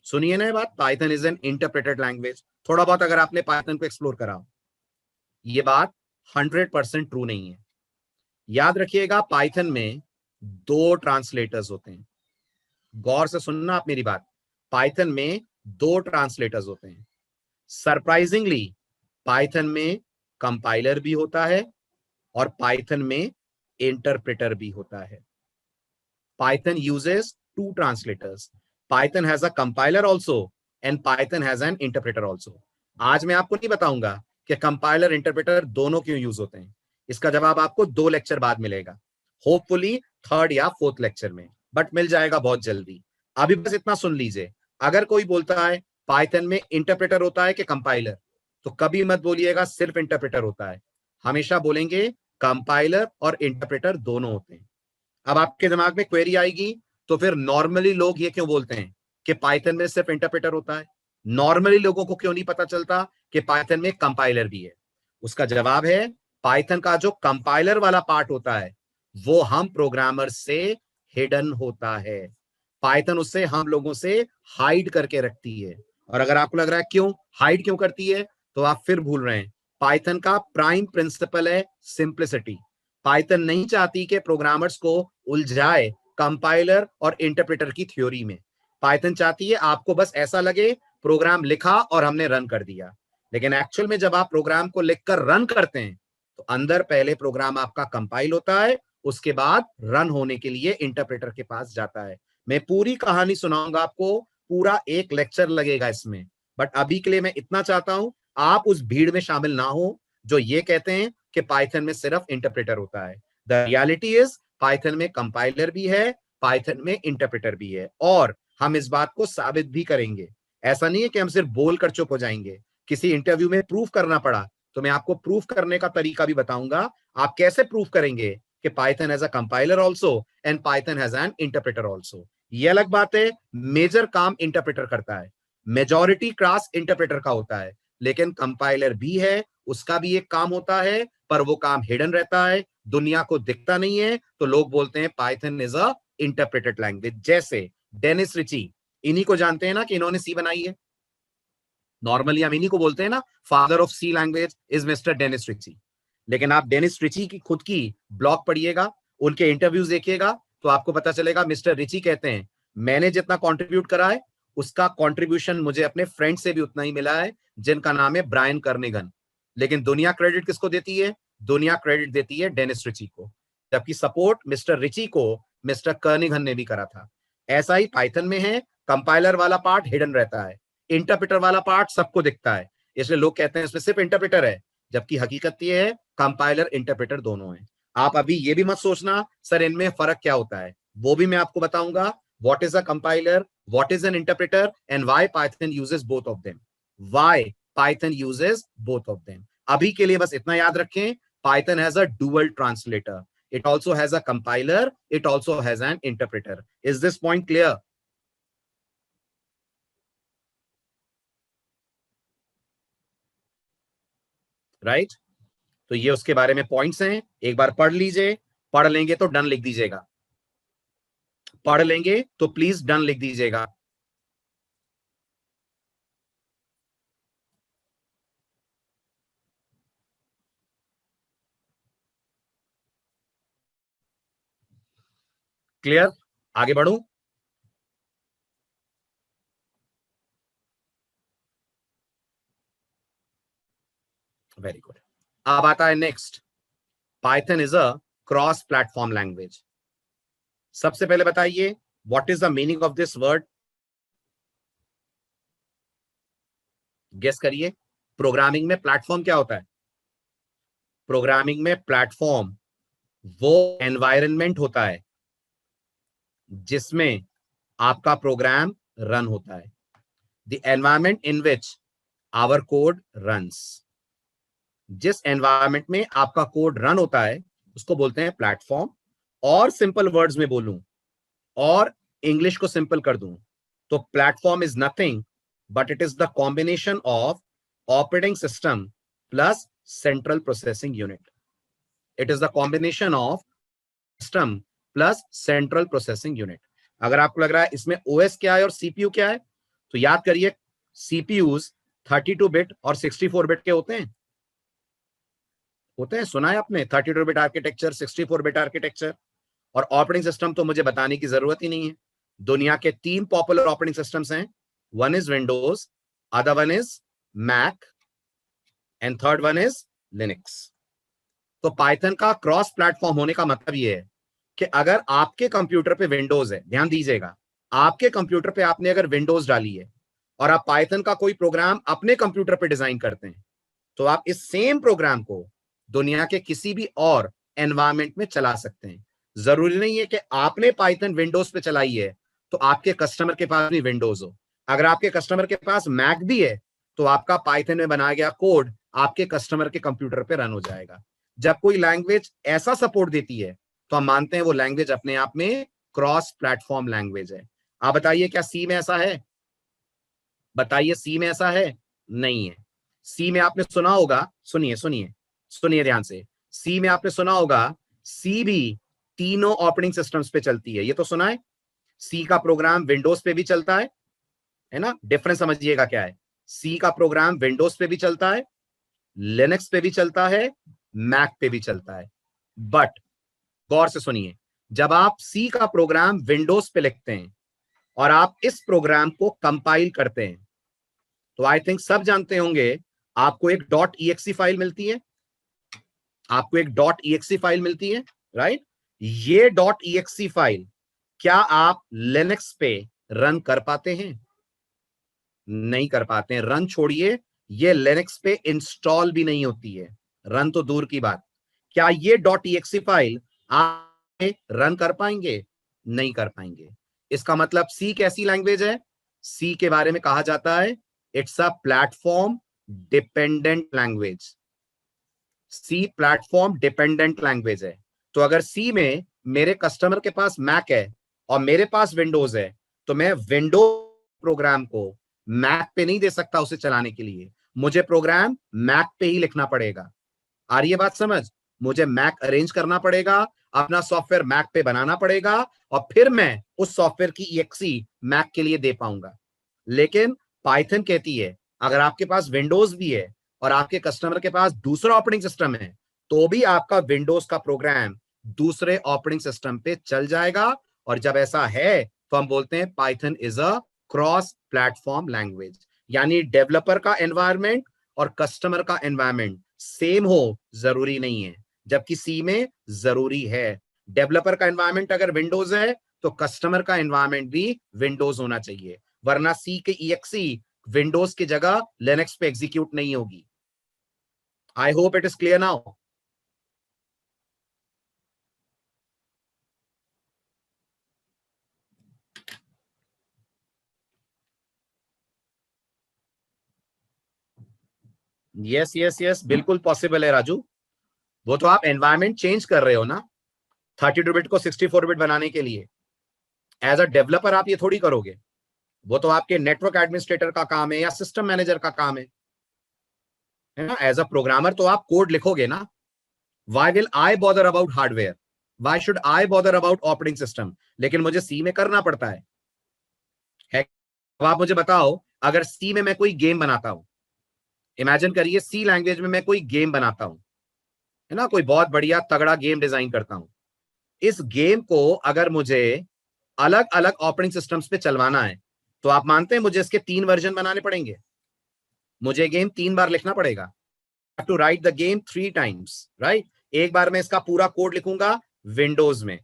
सुनिए ना ये बात, Python is an interpreted language. थोड़ा बहुत अगर आपने पाइथन को एक्सप्लोर करा हो, ये बात 100% ट्रू नहीं है। याद रखिएगा, पाइथन में दो ट्रांसलेटर्स होते हैं। गौर से सुनना आप मेरी बात, पाइथन में दो ट्रांसलेटर्स होते हैं। सरप्राइजिंगली पाइथन में कंपाइलर भी होता है और पाइथन में इंटरप्रेटर भी होता है। Python uses two translators. Python has a compiler also and Python has an interpreter also. आज मैं आपको नहीं बताऊंगा कि कंपाइलर इंटरप्रेटर दोनों क्यों यूज होते हैं। इसका जवाब आपको 2 लेक्चर बाद मिलेगा, होपफुली 3rd या 4th लेक्चर में, बट मिल जाएगा बहुत जल्दी। अभी बस इतना सुन लीजिए, अगर कोई बोलता है पाइथन में इंटरप्रेटर होता है कि कंपाइलर, तो कभी मत बोलिएगा सिर्फ इंटरप्रेटर होता है, हमेशा बोलेंगे कंपाइलर और इंटरप्रेटर दोनों होते हैं। अब आपके दिमाग में क्वेरी आएगी, तो फिर नॉर्मली लोग ये क्यों बोलते हैं कि पाइथन में सिर्फ इंटरप्रेटर होता है? नॉर्मली लोगों को क्यों नहीं पता चलता कि पाइथन में कंपाइलर भी है? उसका जवाब है, पाइथन का जो कंपाइलर वाला पार्ट होता है वो हम प्रोग्रामर से हिडन होता है। पाइथन उससे हम लोगों से हाइड करके रखती है। और अगर आपको लग रहा है क्यों हाइड क्यों करती है, तो आप फिर भूल रहे हैं। पाइथन का प्राइम प्रिंसिपल है सिंप्लिसिटी। पाइथन नहीं चाहती कि प्रोग्रामर्स को उलझाए कंपाइलर और इंटरप्रेटर की थ्योरी में। पाइथन चाहती है आपको बस ऐसा लगे प्रोग्राम लिखा और हमने रन कर दिया, लेकिन एक्चुअल में जब आप प्रोग्राम को लिखकर रन करते हैं तो अंदर पहले प्रोग्राम आपका कंपाइल होता है, उसके बाद रन होने के लिए इंटरप्रेटर के पास जाता है। मैं पूरी कहानी सुनाऊंगा आपको, पूरा 1 लेक्चर लगेगा इसमें, बट अभी के लिए मैं इतना चाहता हूं आप उस भीड़ में शामिल ना हो जो ये कहते हैं कि पाइथन में सिर्फ इंटरप्रेटर होता है। द रियलिटी इज पाइथन में कंपाइलर भी है, पाइथन में इंटरप्रेटर भी है, और हम इस बात को साबित भी करेंगे। ऐसा नहीं है कि हम सिर्फ बोलकर चुप हो जाएंगे। किसी इंटरव्यू में प्रूफ करना पड़ा तो मैं आपको प्रूफ करने का तरीका भी बताऊंगा। आप कैसे प्रूफ करेंगे कि Python has a compiler also and Python has an interpreter also. ये अलग बात है, मेजर काम इंटरप्रेटर करता है, मेजॉरिटी क्लास इंटरप्रेटर का होता है, लेकिन कंपाइलर भी है, उसका भी एक काम होता है, पर वो काम हिडन रहता है, दुनिया को दिखता नहीं है। तो लोग बोलते हैं Python is a interpreted language. जैसे डेनिस रिची, इन्हीं को जानते हैं ना कि इन्होंने सी बनाई है। नॉर्मली हम इन्हीं को बोलते हैं ना, father of C language is Mister Dennis Ritchie. लेकिन आप डेनिस रिची की खुद की ब्लॉग पढ़िएगा, उनके इंटरव्यूज देखिएगा, तो आपको पता चलेगा मिस्टर रिची कहते हैं मैंने जितना कंट्रीब्यूट करा है उसका कंट्रीब्यूशन मुझे अपने फ्रेंड से भी उतना ही मिला है, जिनका नाम है ब्रायन कर्निगन। लेकिन दुनिया क्रेडिट किसको देती है? दुनिया क्रेडिट देती है डेनिस रिची को, जबकि सपोर्ट मिस्टर रिची को मिस्टर कर्निगन ने भी करा था। ऐसा ही पाइथन में है, कंपाइलर वाला पार्ट हिडन रहता है, इंटरप्रेटर वाला पार्ट सबको दिखता है, इसलिए लोग कहते हैं इसमें सिर्फ इंटरप्रेटर है, जबकि हकीकत ये है कंपाइलर इंटरप्रेटर दोनों है। आप अभी ये भी मत सोचना सर इनमें फर्क क्या होता है, वो भी मैं आपको बताऊंगा। What is a compiler, what is an interpreter, and why Python uses both of them, why Python uses both of them. अभी के लिए बस इतना याद रखें, Python has a dual translator, it also has a compiler, it also has an interpreter. Is this point clear? Right? तो ये उसके बारे में पॉइंट्स हैं, एक बार पढ़ लीजिए। पढ़ लेंगे तो डन लिख दीजिएगा, पढ़ लेंगे तो प्लीज डन लिख दीजिएगा। क्लियर? आगे बढ़ूं? Very good. अब आता है next, Python is a cross platform language. सबसे पहले बताइए what is the meaning of this word? Guess करिए। प्रोग्रामिंग में प्लेटफॉर्म क्या होता है? प्रोग्रामिंग में प्लेटफॉर्म वो एनवायरनमेंट होता है जिसमें आपका प्रोग्राम रन होता है, the environment in which our code runs. जिस एनवायरनमेंट में आपका कोड रन होता है उसको बोलते हैं प्लेटफॉर्म। और सिंपल वर्ड्स में बोलूं और इंग्लिश को सिंपल कर दूं तो platform is nothing but it is the combination of operating system plus central processing unit. It is the combination of system plus central processing unit. अगर आपको लग रहा है इसमें ओएस क्या है और सीपीयू क्या है, तो याद करिए सीपीयूज 32 बिट और 64 बिट के होते हैं। सुना है आपने 32 बिट आर्किटेक्चर, 64 बिट आर्किटेक्चर। और ऑपरेटिंग सिस्टम तो मुझे बताने की जरूरत ही नहीं है। दुनिया के 3 पॉपुलर ऑपरेटिंग सिस्टम्स हैं, one is Windows, other one is Mac and third one is Linux. तो पाइथन का क्रॉस प्लेटफॉर्म होने का मतलब यह है कि अगर आपके कंप्यूटर पे विंडोज है, ध्यान दीजिएगा, आपके कंप्यूटर पे आपने अगर विंडोज डाली है और आप पाइथन का कोई प्रोग्राम अपने कंप्यूटर पे डिजाइन करते हैं, तो आप इस सेम प्रोग्राम को दुनिया के किसी भी और एनवायरमेंट में चला सकते हैं। जरूरी नहीं है कि आपने पाइथन विंडोज पे चलाई है तो आपके कस्टमर के पास भी विंडोज हो। अगर आपके कस्टमर के पास मैक भी है तो आपका पाइथन में बनाया गया कोड आपके कस्टमर के कंप्यूटर पे रन हो जाएगा। जब कोई लैंग्वेज ऐसा सपोर्ट देती है तो हम मानते हैं वो लैंग्वेज अपने आप में क्रॉस प्लेटफॉर्म लैंग्वेज है। आप बताइए क्या सी में ऐसा है? बताइए सी में ऐसा है? नहीं है। सी में आपने सुना होगा, सुनिए सुनिए सुनिए ध्यान से, सी में आपने सुना होगा सी भी तीनों ऑपरेटिंग सिस्टम्स पे चलती है। ये तो सुना है, सी का प्रोग्राम विंडोज पे भी चलता है ना? डिफरेंस समझिएगा क्या है। सी का प्रोग्राम विंडोज पे भी चलता है, लिनक्स पे भी चलता है, मैक पे भी चलता है। बट गौर से सुनिए, जब आप सी का प्रोग्राम विंडोज पे लिखते हैं और आप इस प्रोग्राम को कंपाइल करते हैं तो आई थिंक सब जानते होंगे आपको एक .exe फाइल मिलती है, आपको एक .exe फाइल मिलती है, राइट? ये .exe फाइल क्या आप लिनक्स पे रन कर पाते हैं? नहीं कर पाते हैं। रन छोड़िए, ये लिनक्स पे इंस्टॉल भी नहीं होती है, रन तो दूर की बात। क्या ये .exe फाइल आप रन कर पाएंगे? नहीं कर पाएंगे। इसका मतलब सी कैसी लैंग्वेज है? सी के बारे में कहा जाता है it's a platform dependent language. C platform dependent language है। तो अगर सी में मेरे कस्टमर के पास मैक है और मेरे पास विंडोज है तो मैं विंडोज प्रोग्राम को मैक पे नहीं दे सकता उसे चलाने के लिए, मुझे प्रोग्राम मैक पे ही लिखना पड़ेगा। आ रही है बात समझ? मुझे मैक अरेंज करना पड़ेगा, अपना सॉफ्टवेयर मैक पे बनाना पड़ेगा और फिर मैं उस सॉफ्टवेयर की EXE मैक के लिए दे पाऊंगा। लेकिन पाइथन कहती है अगर आपके पास विंडोज भी है और आपके कस्टमर के पास दूसरा ऑपरेटिंग सिस्टम है तो भी आपका विंडोज का प्रोग्राम दूसरे ऑपरेटिंग सिस्टम पे चल जाएगा। और जब ऐसा है तो हम बोलते हैं Python is a cross platform language. यानी डेवलपर का एनवायरनमेंट और कस्टमर का एनवायरनमेंट सेम हो जरूरी नहीं है, जबकि सी में जरूरी है। डेवलपर का एनवायरनमेंट अगर विंडोज है तो कस्टमर का एनवायरनमेंट भी विंडोज होना चाहिए, वरना सी के EXE विंडोज की जगह लिनक्स पे एग्जीक्यूट नहीं होगी। I hope it is clear now. Yes yes yes, बिल्कुल पॉसिबल है राजू। वो तो आप एनवायरनमेंट चेंज कर रहे हो ना, 32 बिट को 64 बिट बनाने के लिए। एज अ डेवलपर आप ये थोड़ी करोगे, वो तो आपके नेटवर्क एडमिनिस्ट्रेटर का काम है या सिस्टम मैनेजर का काम है ना? एज अ प्रोग्रामर तो आप कोड लिखोगे ना। Why will I bother about hardware, why should I bother about operating system? लेकिन मुझे सी में करना पड़ता है। अब आप मुझे बताओ, अगर सी में मैं कोई गेम बनाता हूं, इमेजिन करिए सी लैंग्वेज में मैं कोई गेम बनाता हूं, है ना, कोई बहुत बढ़िया तगड़ा गेम डिजाइन करता हूं। इस गेम को अगर मुझे अलग अलग ऑपरेटिंग सिस्टम्स पे चलवाना है तो आप मानते हैं मुझे इसके 3 वर्जन बनाने पड़ेंगे, मुझे गेम 3 बार लिखना पड़ेगा। To write the game 3 times, right? एक बार मैं इसका पूरा कोड लिखूंगा विंडोज में,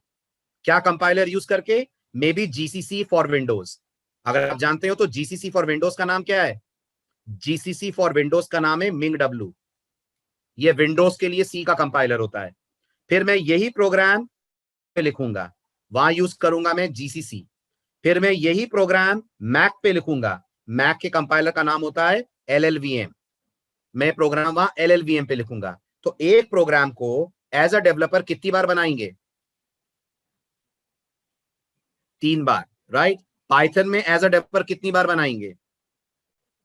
क्या कंपाइलर यूज करके? May be GCC for Windows. अगर आप जानते हो तो जीसीसी फॉर विंडोज का नाम क्या है? जीसीसी फॉर विंडोज का नाम है मिंग डब्ल्यू। ये विंडोज के लिए सी का कंपाइलर होता है। फिर मैं यही प्रोग्राम पे लिखूंगा, वहां यूज करूंगा मैं जीसीसी। फिर मैं यही प्रोग्राम मैक पे लिखूंगा, मैक के कंपाइलर का नाम होता है LLVM, मैं प्रोग्राम वहां LLVM पे लिखूंगा। तो एक प्रोग्राम को एज अ डेवलपर कितनी बार बनाएंगे? 3 बार, राइट। पाइथन में एज अ डेवलपर कितनी बार बनाएंगे?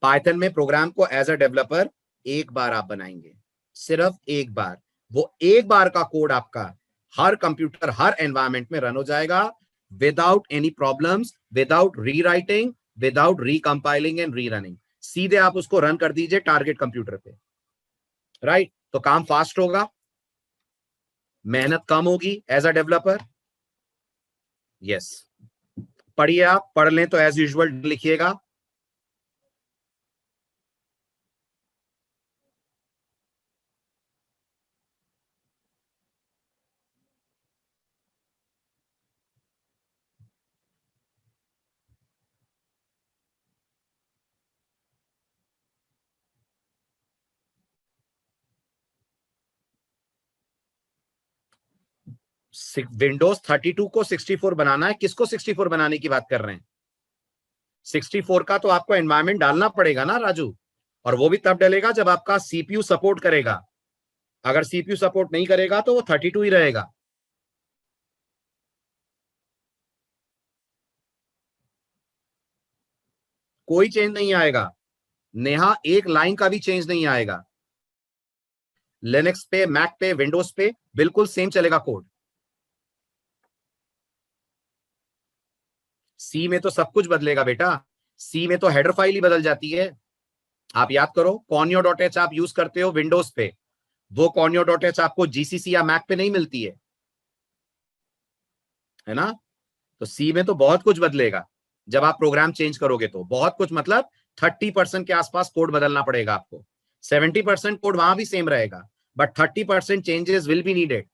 पाइथन में प्रोग्राम को एज अ डेवलपर एक बार आप बनाएंगे, सिर्फ एक बार। वो एक बार का कोड आपका हर कंप्यूटर, हर एनवायरमेंट में रन हो जाएगा without any problems, without rewriting, without recompiling and rerunning. सीधे आप उसको रन कर दीजिए टारगेट कंप्यूटर पे, राइट। तो काम फास्ट होगा, मेहनत कम होगी एज अ डेवलपर। यस, पढ़िए, आप पढ़ लें तो एज यूजुअल लिखिएगा। विंडोज 32 को 64 बनाना है। किसको 64 बनाने की बात कर रहे हैं? 64 का तो आपको एनवायरमेंट डालना पड़ेगा ना राजू, और वो भी तब डलेगा जब आपका सीपीयू सपोर्ट करेगा। अगर सीपीयू सपोर्ट नहीं करेगा तो वो 32 ही रहेगा। कोई चेंज नहीं आएगा नेहा, एक लाइन का भी चेंज नहीं आएगा। लिनक्स पे, मैक पे, विंडोज पे बिल्कुल सेम चलेगा कोड। सी में तो सब कुछ बदलेगा बेटा, सी में तो हेडर फाइल ही बदल जाती है। आप याद करो, conio.h आप यूज करते हो विंडोज पे, वो conio.h आपको जीसीसी या मैक पे नहीं मिलती है ना। तो सी में तो बहुत कुछ बदलेगा जब आप प्रोग्राम चेंज करोगे, तो बहुत कुछ मतलब 30% के आसपास कोड बदलना पड़ेगा आपको। 70% कोड वहां भी सेम रहेगा, but 30% changes will be needed.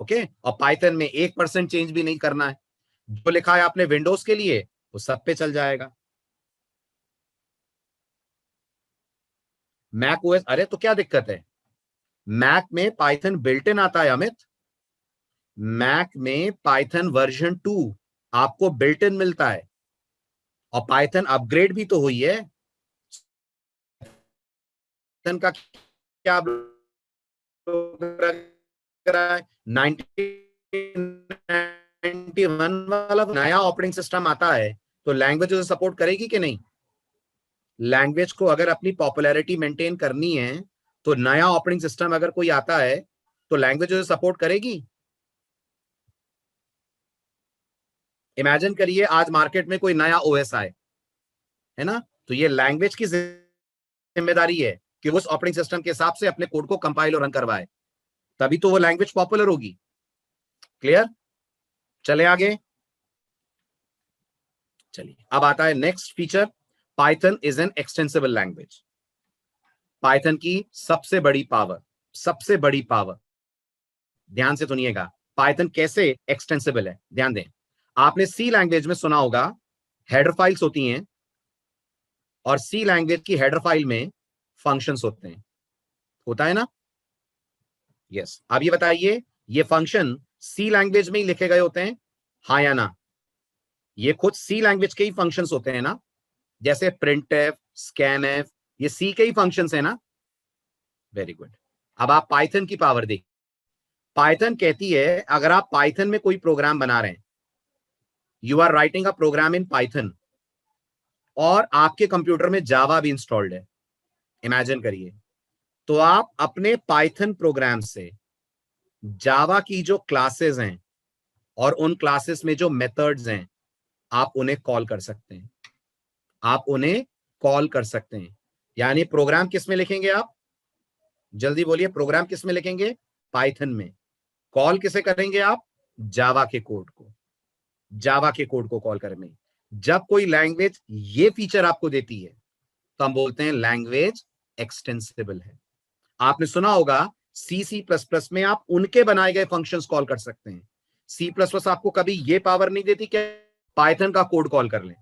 Okay, और पाइथन में 1% चेंज भी नहीं करना है। जो लिखा है आपने विंडोज के लिए वो सब पे चल जाएगा। मैक ओएस, अरे तो क्या दिक्कत है? मैक में पाइथन बिल्ट इन आता है अमित। मैक में पाइथन वर्जन 2 आपको बिल्ट इन मिलता है, और पाइथन अपग्रेड भी तो हुई है। पाइथन का क्या करा है? 1991 वाला नया ऑपरेटिंग सिस्टम आता है तो लैंग्वेज उसे सपोर्ट करेगी कि नहीं? लैंग्वेज को अगर अपनी पॉपुलैरिटी मेंटेन करनी है तो नया ऑपरेटिंग सिस्टम अगर कोई आता है तो लैंग्वेज उसे सपोर्ट करेगी। इमेजिन करिए आज मार्केट में कोई नया ओएस आए, है ना, तो ये लैंग्वेज की जिम्मेदारी है कि उस ऑपरेटिंग सिस्टम के हिसाब से अपने कोड को कंपाइल और रन करवाए, तभी तो वो लैंग्वेज पॉपुलर होगी। क्लियर? चले आगे। चलिए, अब आता है next feature, Python is an extensible language. Python की सबसे बड़ी पावर, ध्यान से सुनिएगा, पाइथन कैसे एक्सटेंसिबल है, ध्यान दें। आपने सी लैंग्वेज में सुना होगा हेडर फाइल्स होती हैं, और सी लैंग्वेज की हेडर फाइल में फंक्शंस होते हैं, होता है ना? यस। अब ये बताइए, ये फंक्शन सी लैंग्वेज में ही लिखे गए होते हैं, हाँ या ना? ये खुद सी लैंग्वेज के ही फंक्शंस होते हैं ना, जैसे प्रिंटफ, स्कैनफ, ये सी के ही फंक्शंस है ना? Very good. अब आप पाइथन की पावर देखिए। पाइथन कहती है अगर आप पाइथन में कोई प्रोग्राम बना रहे हैं, you are writing a program in Python, और आपके कंप्यूटर में जावा भी इंस्टॉल्ड है, इमेजिन करिए, तो आप अपने पाइथन प्रोग्राम से जावा की जो क्लासेस हैं और उन क्लासेस में जो मेथड्स हैं, आप उन्हें कॉल कर सकते हैं। आप उन्हें कॉल कर सकते हैं। यानी प्रोग्राम किस में लिखेंगे आप? जल्दी बोलिए, प्रोग्राम किस में लिखेंगे? पाइथन में। कॉल किसे करेंगे आप? जावा के कोड को। जावा के कोड को कॉल करेंगे। जब कोई लैंग्वेज ये फीचर आपको देती है तो हम बोलते हैं लैंग्वेज एक्सटेंसिबल है। आपने सुना होगा सी सी प्लस प्लस में आप उनके बनाए गए फंक्शंस कॉल कर सकते हैं। सी प्लस प्लस आपको कभी ये पावर नहीं देती कि पाइथन का कोड कॉल कर लें,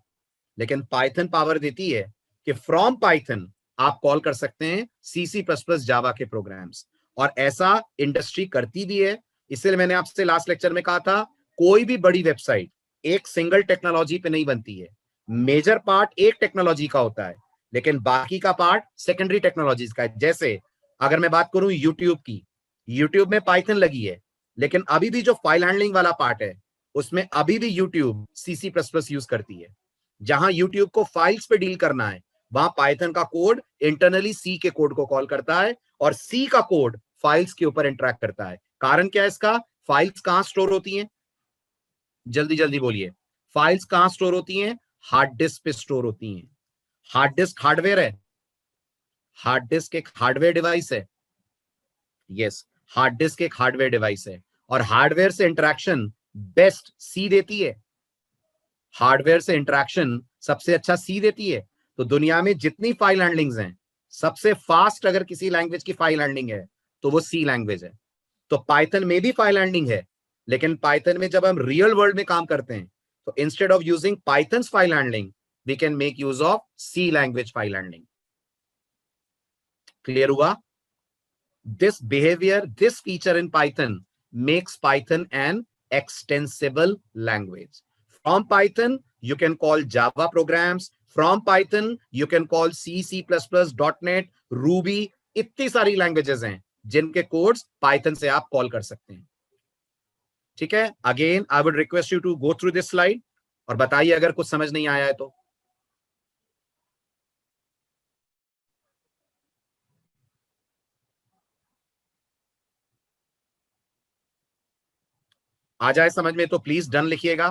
लेकिन पाइथन पावर देती है कि फ्रॉम पाइथन आप कॉल कर सकते हैं C++ जावा के प्रोग्राम्स, और ऐसा इंडस्ट्री करती भी है। इसलिए मैंने आपसे लास्ट लेक्चर में कहा था, कोई भी बड़ी वेबसाइट एक सिंगल टेक्नोलॉजी पे नहीं बनती है। मेजर पार्ट एक टेक्नोलॉजी का होता है, लेकिन बाकी का पार्ट सेकेंडरी टेक्नोलॉजीज का है। जैसे अगर मैं बात करूं यूट्यूब की, यूट्यूब में पाइथन लगी है, लेकिन अभी भी जो फाइल हैंडलिंग वाला पार्ट है उसमें अभी भी यूट्यूब C++ यूज करती है। जहां यूट्यूब को फाइल्स पे डील करना है, वहां पाइथन का कोड इंटरनली सी के कोड को कॉल करता है, और सी का कोड फाइल्स के ऊपर इंटरेक्ट करता है। कारण क्या है इसका? फाइल्स कहां स्टोर होती हैं? जल्दी जल्दी बोलिए, फाइल्स कहां स्टोर होती हैं? हार्ड डिस्क पे स्टोर होती हैं। हार्ड डिस्क हार्डवेयर है, हार्ड डिस्क एक हार्डवेयर डिवाइस है। यस, हार्ड डिस्क एक हार्डवेयर डिवाइस है, और हार्डवेयर से इंटरेक्शन बेस्ट सी देती है। हार्डवेयर से इंटरेक्शन सबसे अच्छा सी देती है। तो दुनिया में जितनी फाइल हैंडलिंग्स हैं, सबसे फास्ट अगर किसी लैंग्वेज की फाइल हैंडलिंग है तो वो सी लैंग्वेज है। तो पाइथन में भी फाइल हैंडलिंग है, लेकिन पाइथन में जब हम रियल वर्ल्ड में काम करते हैं तो instead of using Python's file handling, we can make use of C language file handling. Clear हुआ? This behavior, this feature in Python makes Python an extensible language. From Python, you can call Java programs. From Python, you can call C, C++, .NET, Ruby. इतनी सारी languages हैं जिनके codes Python से आप call कर सकते हैं। ठीक है, again I would request you to go through this slide और बताइए अगर कुछ समझ नहीं आया है तो। आ जाए समझ में तो प्लीज डन लिखिएगा।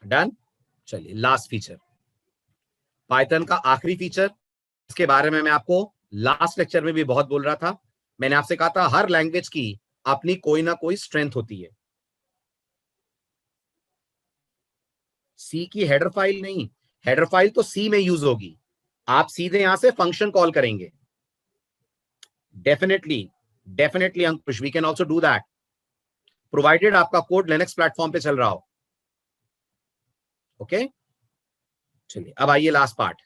डन। चलिए, लास्ट फीचर, पाइथन का आखिरी फीचर, इसके बारे में मैं आपको लास्ट लेक्चर में भी बहुत बोल रहा था। मैंने आपसे कहा था हर लैंग्वेज की अपनी कोई ना कोई स्ट्रेंथ होती है। सी की हेडर फाइल नहीं, हेडर फाइल तो सी में यूज होगी, आप सीधे यहां से फंक्शन कॉल करेंगे। Definitely, definitely Ankush, we can also do that, provided आपका कोड लिनक्स प्लेटफॉर्म पे चल रहा हो। ओके, चलिए अब आइए लास्ट पार्ट।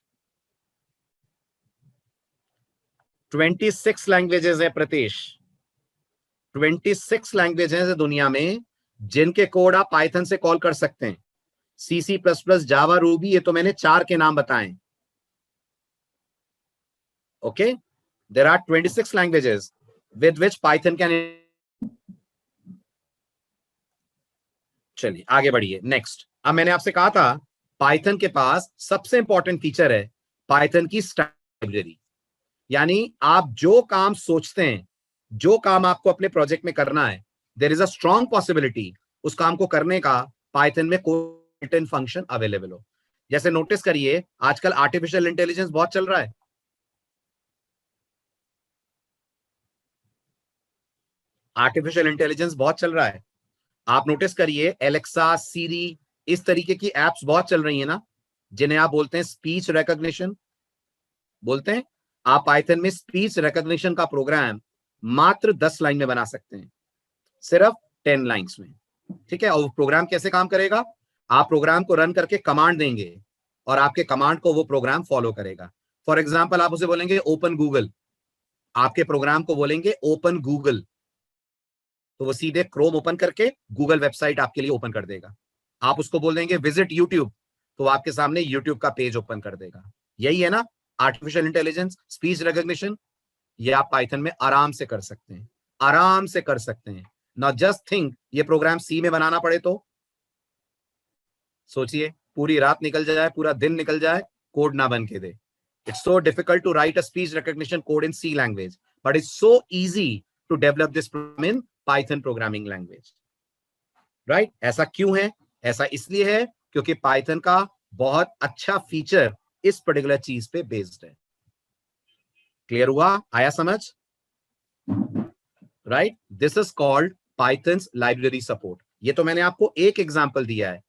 26 लैंग्वेजेस है प्रतीश, 26 लैंग्वेजेस है दुनिया में जिनके कोड आप पाइथन से कॉल कर सकते हैं। C++, जावा, रूबी, ये तो मैंने 4 के नाम बताए। Okay, there are 26 languages with which Python can. चलिए आगे बढ़िए, नेक्स्ट। अब मैंने आपसे कहा था पाइथन के पास सबसे इंपॉर्टेंट फीचर है पाइथन की लाइब्रेरी। यानी आप जो काम सोचते हैं, जो काम आपको अपने प्रोजेक्ट में करना है, there is a strong possibility उस काम को करने का पाइथन में कोई फंक्शन अवेलेबल हो। जैसे नोटिस करिए, आजकल आर्टिफिशियल इंटेलिजेंस बहुत चल रहा है। आर्टिफिशियल इंटेलिजेंस बहुत चल रहा है। आप नोटिस करिए, एलेक्सा, सीरी, इस तरीके की एप्स बहुत चल रही है ना, जिन्हें आप बोलते हैं स्पीच रिकॉग्निशन बोलते हैं। आप पाइथन में स्पीच रिकॉग्निशन का प्रोग्राम मात्र 10 लाइन में बना सकते हैं, सिर्फ 10 लाइंस में। ठीक है, और प्रोग्राम कैसे काम करेगा? आप प्रोग्राम को रन करके कमांड देंगे और आपके कमांड को वो प्रोग्राम फॉलो करेगा। फॉर एग्जाम्पल, आप उसे बोलेंगे ओपन गूगल, आपके प्रोग्राम को बोलेंगे ओपन गूगल, तो वो सीधे क्रोम ओपन करके गूगल वेबसाइट आपके लिए ओपन कर देगा। आप उसको बोल देंगे विजिट यूट्यूब, तो आपके सामने यूट्यूब का पेज ओपन कर देगा। यही है ना आर्टिफिशियल इंटेलिजेंस, स्पीच रिकॉग्निशन। ये आप पाइथन में आराम से कर सकते हैं, आराम से कर सकते हैं ना। जस्ट थिंक, ये प्रोग्राम सी में बनाना पड़े तो सोचिए, पूरी रात निकल जाए, पूरा दिन निकल जाए, कोड ना बन के दे। It's so difficult to write a speech recognition code in C language, but it's so easy to develop this program in Python programming language. Right? ऐसा क्यों है? ऐसा इसलिए है क्योंकि पाइथन का बहुत अच्छा फीचर इस पर्टिकुलर चीज पे बेस्ड है। क्लियर हुआ? आया समझ? Right, this is called pythons library support. ये तो मैंने आपको एक एग्जांपल दिया है।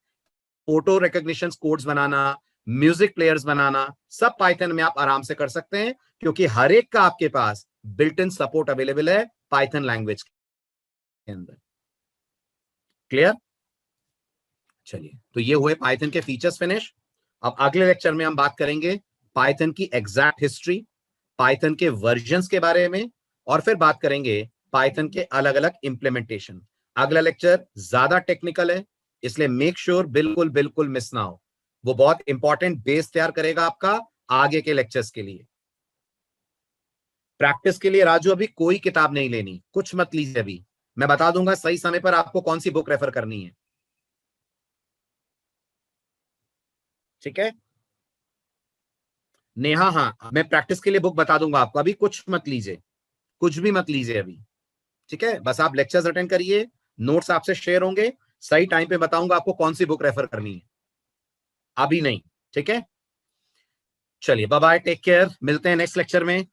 फोटो रिकॉग्निशन कोड्स बनाना, म्यूजिक प्लेयर्स बनाना, सब पाइथन में आप आराम से कर सकते हैं, क्योंकि हर एक का आपके पास बिल्ट इन सपोर्ट अवेलेबल है पाइथन लैंग्वेज के अंदर। क्लियर? चलिए, तो ये हुए पाइथन के फीचर्स फिनिश। अब अगले लेक्चर में हम बात करेंगे पाइथन की एग्जैक्ट हिस्ट्री, पाइथन के वर्जन्स के बारे में, और फिर बात करेंगे पाइथन के अलग अलग इंप्लीमेंटेशन। अगला लेक्चर ज्यादा टेक्निकल है, इसलिए मेक श्योर बिल्कुल बिल्कुल मिस ना हो। वो बहुत इंपॉर्टेंट बेस तैयार करेगा आपका आगे के लेक्चर्स के लिए। प्रैक्टिस के लिए राजू अभी कोई किताब नहीं लेनी, कुछ मत लीजिए अभी। मैं बता दूंगा सही समय पर आपको कौन सी बुक रेफर करनी है। ठीक है नेहा? हाँ, मैं प्रैक्टिस के लिए बुक बता दूंगा आपको, अभी कुछ मत लीजिए, कुछ भी मत लीजिए अभी। ठीक है, बस आप लेक्चर्स अटेंड करिए, नोट्स आपसे शेयर होंगे, सही टाइम पे बताऊंगा आपको कौन सी बुक रेफर करनी है, अभी नहीं। ठीक है, चलिए बाय बाय, टेक केयर, मिलते हैं नेक्स्ट लेक्चर में।